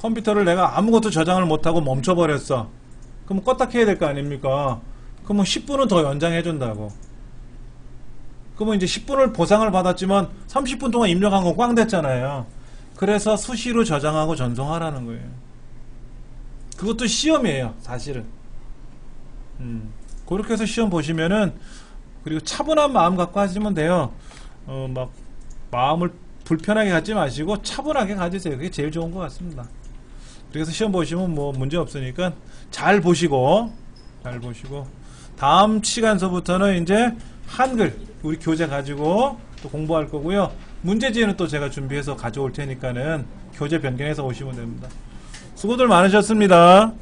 컴퓨터를 내가 아무것도 저장을 못하고 멈춰버렸어. 그럼 껐다 켜야 될 거 아닙니까? 그러면 10분은 더 연장해준다고. 그러면 이제 10분을 보상을 받았지만 30분 동안 입력한 건 꽝 됐잖아요. 그래서 수시로 저장하고 전송하라는 거예요. 그것도 시험이에요, 사실은. 그렇게 해서 시험 보시면은, 그리고 차분한 마음 갖고 하시면 돼요. 막 마음을 불편하게 갖지 마시고 차분하게 가지세요. 그게 제일 좋은 것 같습니다. 그래서 시험 보시면 뭐 문제 없으니까 잘 보시고 다음 시간서부터는 이제 한글 우리 교재 가지고 또 공부할 거고요. 문제지는 또 제가 준비해서 가져올 테니까는 교재 변경해서 오시면 됩니다. 수고들 많으셨습니다.